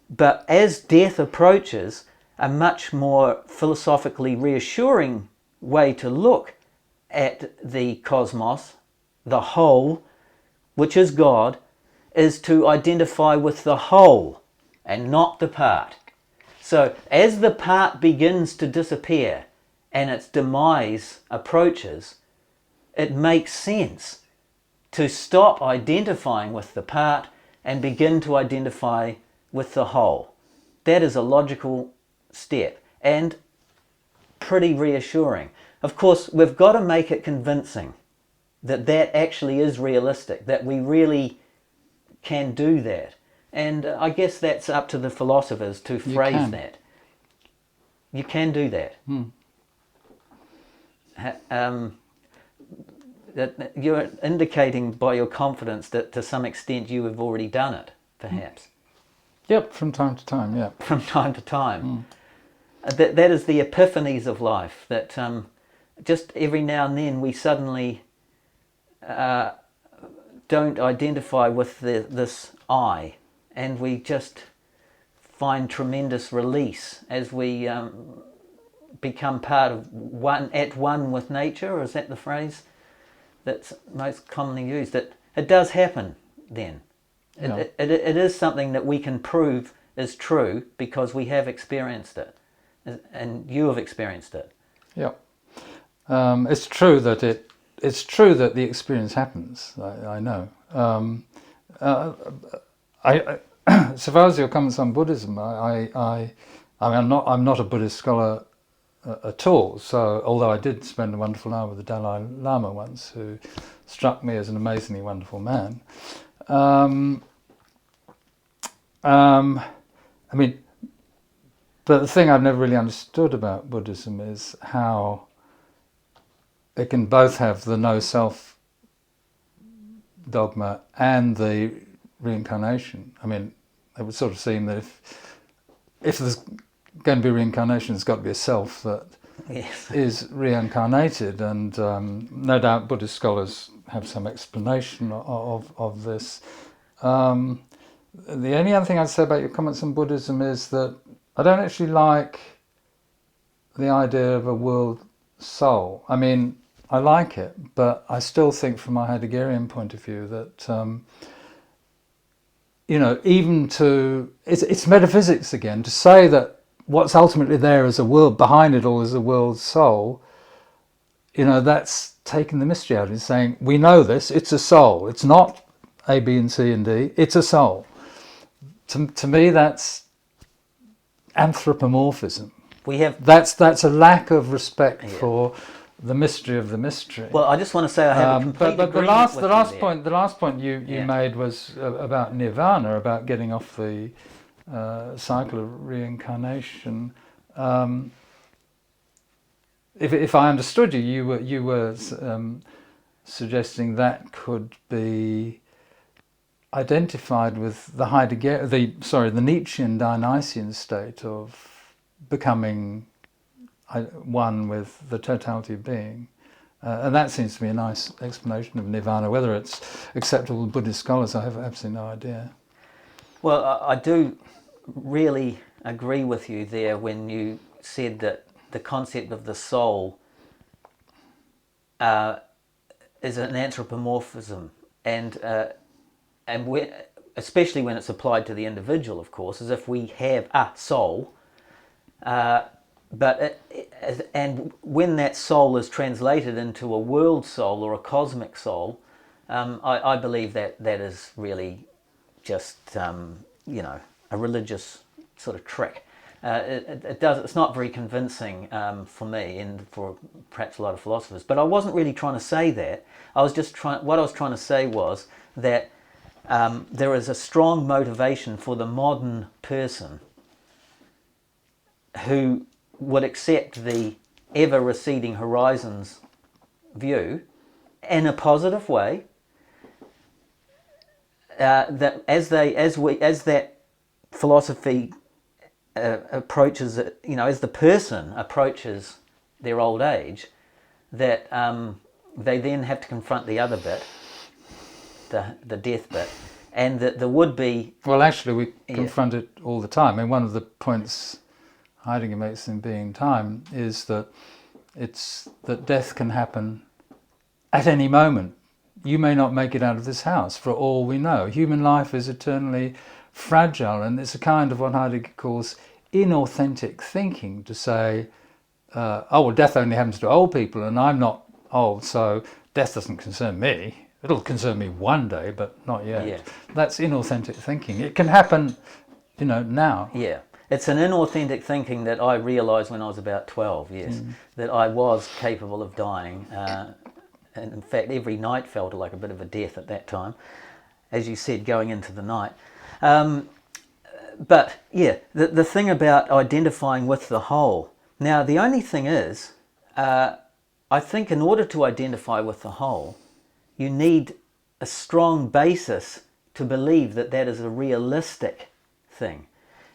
[SPEAKER 2] but as death approaches, a much more philosophically reassuring way to look at the cosmos, the whole, which is God, is to identify with the whole and not the part. So as the part begins to disappear and its demise approaches, it makes sense to stop identifying with the part and begin to identify with the whole. That is a logical step and pretty reassuring. of course, we've got to make it convincing that that actually is realistic, that we really can do that. And I guess that's up to the philosophers to phrase that. You can do that. That you're indicating by your confidence that to some extent you have already done it, perhaps.
[SPEAKER 3] Yep, from time to time, yeah.
[SPEAKER 2] From time to time. That is the epiphanies of life, that just every now and then we suddenly don't identify with this I, and we just find tremendous release as we become part of one with nature, or is that the phrase that's most commonly used? That it does happen then.
[SPEAKER 3] Yeah.
[SPEAKER 2] It is something that we can prove is true because we have experienced it, and you have experienced it.
[SPEAKER 3] Yeah, it's true that the experience happens. I know. So far as your comments on Buddhism, I'm not a Buddhist scholar at all. So although I did spend a wonderful hour with the Dalai Lama once, who struck me as an amazingly wonderful man. I mean, but the thing I've never really understood about Buddhism is how it can both have the no self dogma and the reincarnation. I mean, it would sort of seem that if there's going to be reincarnation, there's got to be a self that is reincarnated, and no doubt Buddhist scholars have some explanation of this. The only other thing I'd say about your comments on Buddhism is that I don't actually like the idea of a world soul. I mean, I like it, but I still think from a Heideggerian point of view that, it's metaphysics again, to say that what's ultimately there is a world, behind it all is a world soul, that's taking the mystery out. It's saying, we know this, it's a soul. It's not A, B, and C, and D, it's a soul. To me, that's anthropomorphism. That's a lack of respect for the mystery of the mystery.
[SPEAKER 2] Well, I just want to say I have a complete
[SPEAKER 3] but the last point you
[SPEAKER 2] Yeah. made
[SPEAKER 3] was about nirvana, about getting off the cycle of reincarnation. If I understood you, you were suggesting that could be identified with the the Nietzschean Dionysian state of becoming one with the totality of being. And that seems to be a nice explanation of nirvana. Whether it's acceptable to Buddhist scholars, I have absolutely no idea.
[SPEAKER 2] Well, I do really agree with you there when you said that the concept of the soul is an anthropomorphism, and especially when it's applied to the individual, of course, as if we have a soul. And when that soul is translated into a world soul or a cosmic soul, I believe that is really just a religious sort of trick. It's not very convincing for me and for perhaps a lot of philosophers. But I wasn't really trying to say that. What I was trying to say was that there is a strong motivation for the modern person who would accept the ever-receding horizons view in a positive way. That as that philosophy approaches, as the person approaches their old age, that they then have to confront the other bit, the death bit, and that there would be...
[SPEAKER 3] Well, actually, we confront it all the time. I mean, one of the points Heidegger makes in Being Time is that death can happen at any moment. You may not make it out of this house, for all we know. Human life is eternally fragile, and it's a kind of what Heidegger calls inauthentic thinking, to say, death only happens to old people, and I'm not old, so death doesn't concern me. It'll concern me one day, but not yet. Yeah. That's inauthentic thinking. It can happen, now.
[SPEAKER 2] Yeah. It's an inauthentic thinking that I realised when I was about 12, yes, that I was capable of dying. And in fact, every night felt like a bit of a death at that time, as you said, going into the night. But yeah, the thing about identifying with the whole. Now, the only thing is, I think in order to identify with the whole, you need a strong basis to believe that that is a realistic thing.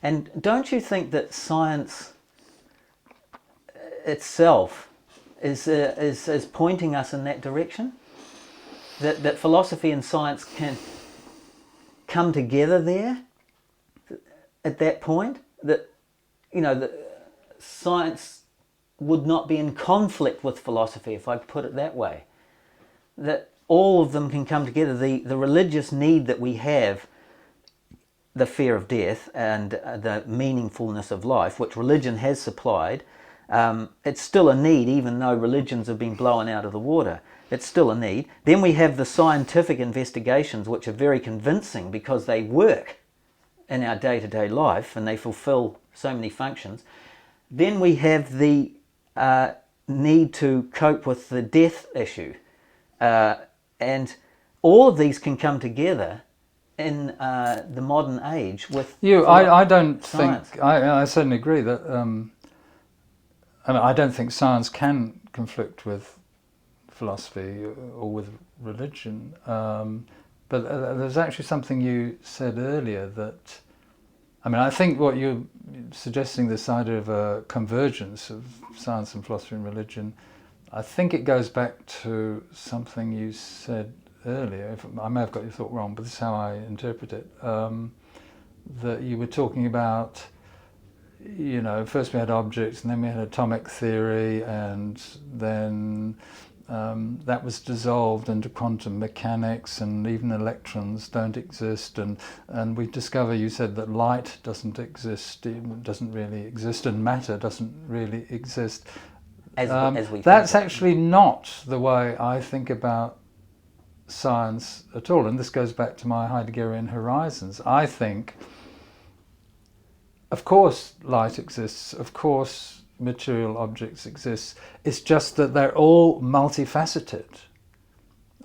[SPEAKER 2] And don't you think that science itself is pointing us in that direction? That philosophy and science can come together there at that point? That, you know, that science would not be in conflict with philosophy, if I put it that way. That all of them can come together. The religious need that we have, the fear of death and the meaningfulness of life, which religion has supplied, it's still a need, even though religions have been blown out of the water. It's still a need. Then we have the scientific investigations, which are very convincing because they work in our day-to-day life and they fulfill so many functions. Then we have the need to cope with the death issue. And all of these can come together in the modern age with
[SPEAKER 3] I don't
[SPEAKER 2] science.
[SPEAKER 3] think, I certainly agree that, I mean, I don't think science can conflict with philosophy or with religion. But there's actually something you said earlier that, I mean, I think what you're suggesting, this idea of a convergence of science and philosophy and religion, I think it goes back to something you said earlier. I may have got your thought wrong, but this is how I interpret it. That you were talking about, you know, first we had objects and then we had atomic theory, and then that was dissolved into quantum mechanics, and even electrons don't exist, and we discover, you said, that light doesn't exist, it doesn't really exist, and matter doesn't really exist.
[SPEAKER 2] As we
[SPEAKER 3] that's actually not the way I think about science at all, and this goes back to my Heideggerian horizons. I think, of course light exists, of course material objects exist, it's just that they're all multifaceted.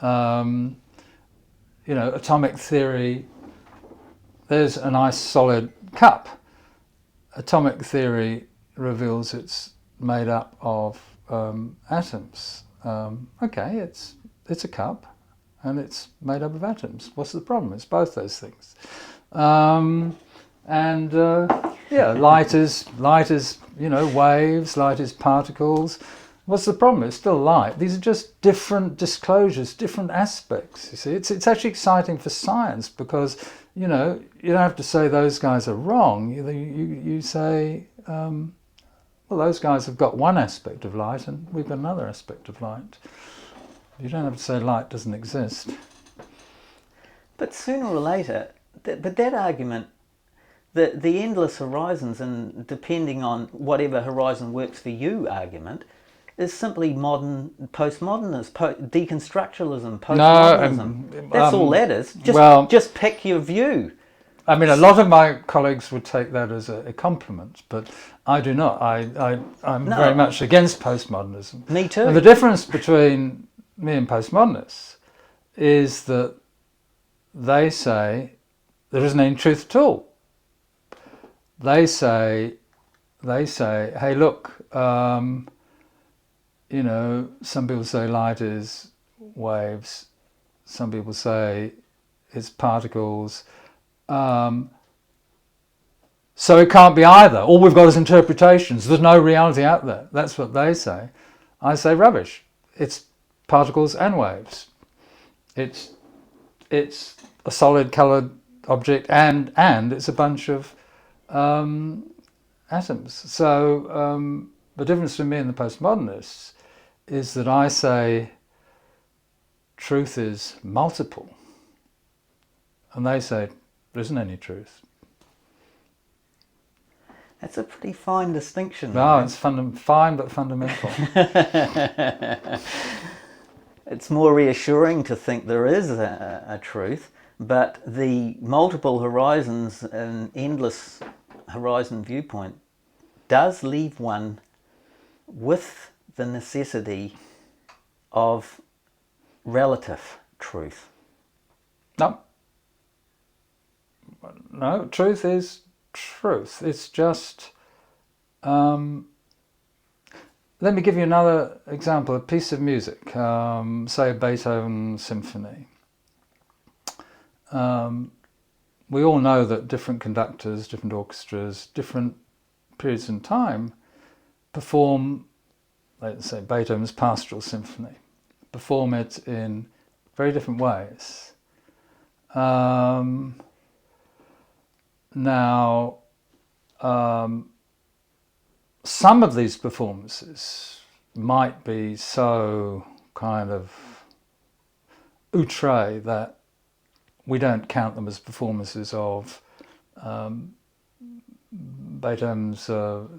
[SPEAKER 3] You know, atomic theory, there's a nice solid cup. Atomic theory reveals it's made up of atoms. Okay, it's a cup and it's made up of atoms. What's the problem? It's both those things. Yeah, light is, you know, waves, light is particles. What's the problem? It's still light. These are just different disclosures, different aspects. You see, it's actually exciting for science because, you know, you don't have to say those guys are wrong. You say, well, those guys have got one aspect of light and we've got another aspect of light. You don't have to say light doesn't exist.
[SPEAKER 2] But sooner or later, that argument, the endless horizons and depending on whatever horizon works for you argument, is simply modern postmodernism, deconstructualism, postmodernism. That's all that is. Just pick your view.
[SPEAKER 3] I mean, a lot of my colleagues would take that as a compliment, but I do not. I'm very much against postmodernism.
[SPEAKER 2] Me too.
[SPEAKER 3] And the difference between me and postmodernists is that they say there isn't any truth at all. They say, hey, look, you know, some people say light is waves, some people say it's particles. So it can't be either. All we've got is interpretations. There's no reality out there. That's what they say. I say rubbish. It's particles and waves. It's a solid coloured object and it's a bunch of atoms. So the difference between me and the postmodernists is that I say truth is multiple, and they say there isn't any truth.
[SPEAKER 2] That's a pretty fine distinction.
[SPEAKER 3] No, it's fine but fundamental.
[SPEAKER 2] It's more reassuring to think there is a truth, but the multiple horizons and endless horizon viewpoint does leave one with the necessity of relative truth.
[SPEAKER 3] No, truth is truth. It's just... let me give you another example, a piece of music, say a Beethoven symphony. We all know that different conductors, different orchestras, different periods in time perform, let's say, Beethoven's Pastoral Symphony, perform it in very different ways. Some of these performances might be so kind of outre that we don't count them as performances of Beethoven's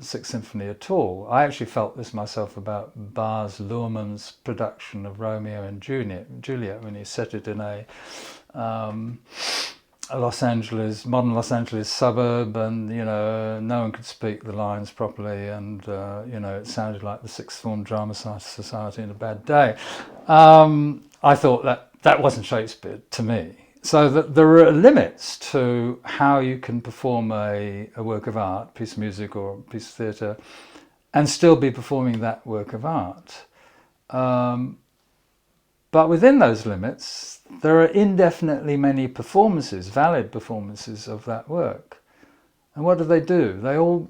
[SPEAKER 3] Sixth Symphony at all. I actually felt this myself about Baz Luhrmann's production of Romeo and Juliet when he set it in a modern Los Angeles suburb, and no one could speak the lines properly, and it sounded like the Sixth Form Drama Society in a bad day. I thought that wasn't Shakespeare to me. So that there are limits to how you can perform a work of art, piece of music or a piece of theatre, and still be performing that work of art. But within those limits, there are indefinitely many performances, valid performances of that work. And what do?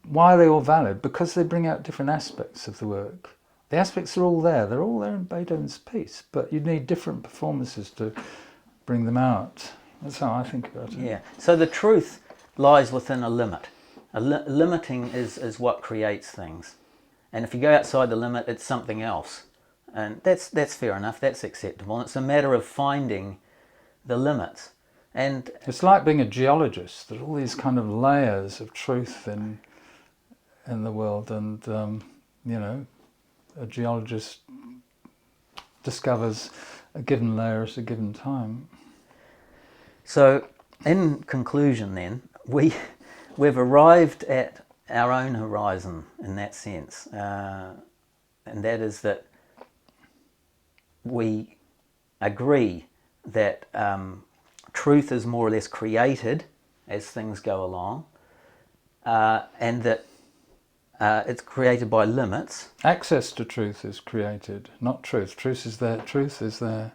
[SPEAKER 3] Why are they all valid? Because they bring out different aspects of the work. The aspects are all there. They're all there in Beethoven's piece, but you need different performances to bring them out. That's how I think about it.
[SPEAKER 2] Yeah. So the truth lies within a limit. Limiting is what creates things. And if you go outside the limit, it's something else. And that's fair enough. That's acceptable. And it's a matter of finding the limits. And
[SPEAKER 3] it's like being a geologist. There's all these kind of layers of truth in the world, and a geologist discovers a given layer at a given time.
[SPEAKER 2] So, in conclusion then, we've arrived at our own horizon in that sense. And that is that we agree that truth is more or less created as things go along, and that it's created by limits.
[SPEAKER 3] Access to truth is created, not truth. Truth is there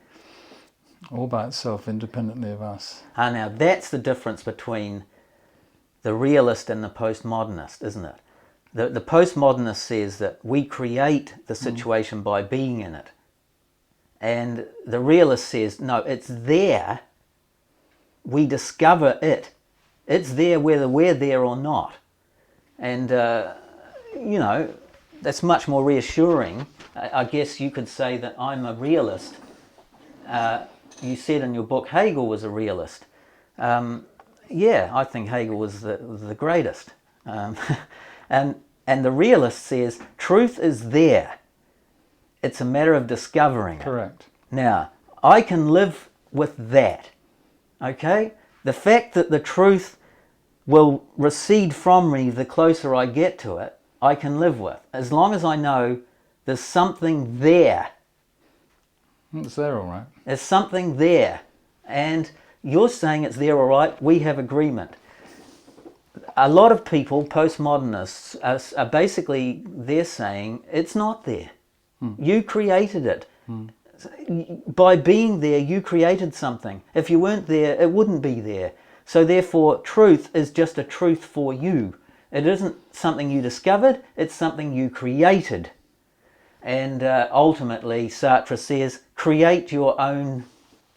[SPEAKER 3] all by itself, independently of us.
[SPEAKER 2] Now that's the difference between the realist and the postmodernist, isn't it? The postmodernist says that we create the situation by being in it. And the realist says, no, it's there. We discover it. It's there whether we're there or not. And that's much more reassuring. I guess you could say that I'm a realist. You said in your book Hegel was a realist. Yeah, I think Hegel was the greatest. And the realist says truth is there. It's a matter of discovering it.
[SPEAKER 3] Correct.
[SPEAKER 2] Now, I can live with that. Okay? The fact that the truth will recede from me the closer I get to it, I can live with, as long as I know there's something there.
[SPEAKER 3] It's there all right.
[SPEAKER 2] There's something there. And you're saying it's there all right, we have agreement. A lot of people, postmodernists, are basically, they're saying it's not there. You created it. By being there, you created something. If you weren't there, it wouldn't be there. So therefore, truth is just a truth for you. It isn't something you discovered, it's something you created. And ultimately, Sartre says, create your own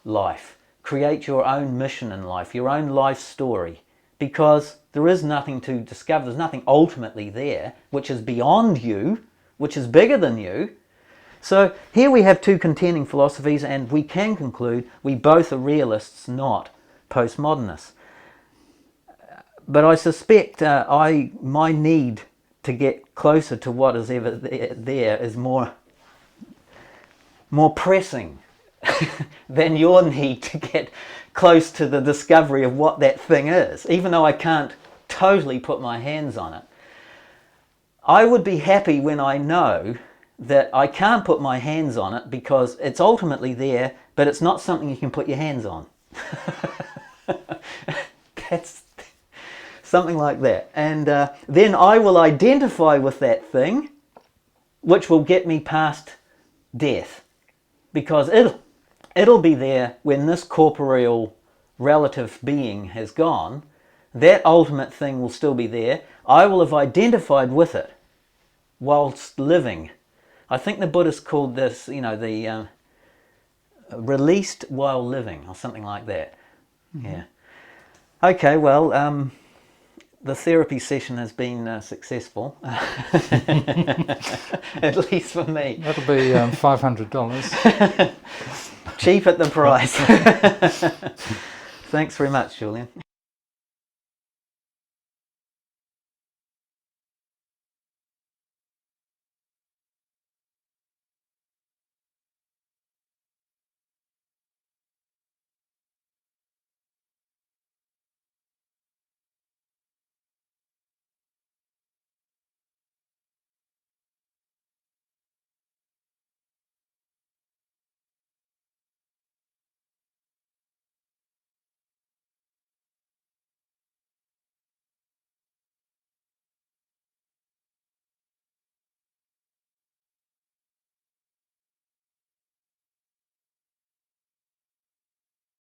[SPEAKER 2] life. Create your own mission in life, your own life story. Because there is nothing to discover, there's nothing ultimately there, which is beyond you, which is bigger than you. So here we have two contending philosophies, and we can conclude we both are realists, not postmodernists. But I suspect my need to get closer to what is ever there is more pressing than your need to get close to the discovery of what that thing is, even though I can't totally put my hands on it. I would be happy when I know that I can't put my hands on it because it's ultimately there, but it's not something you can put your hands on. That's something like that. And then I will identify with that thing, which will get me past death, because it'll be there when this corporeal relative being has gone. That ultimate thing will still be there. I will have identified with it whilst living. I think the Buddhists called this, the released while living, or something like that. Mm-hmm. Yeah. Okay, well, the therapy session has been successful, at least for me.
[SPEAKER 3] That'll be $500.
[SPEAKER 2] Cheap at the price. Thanks very much, Julian.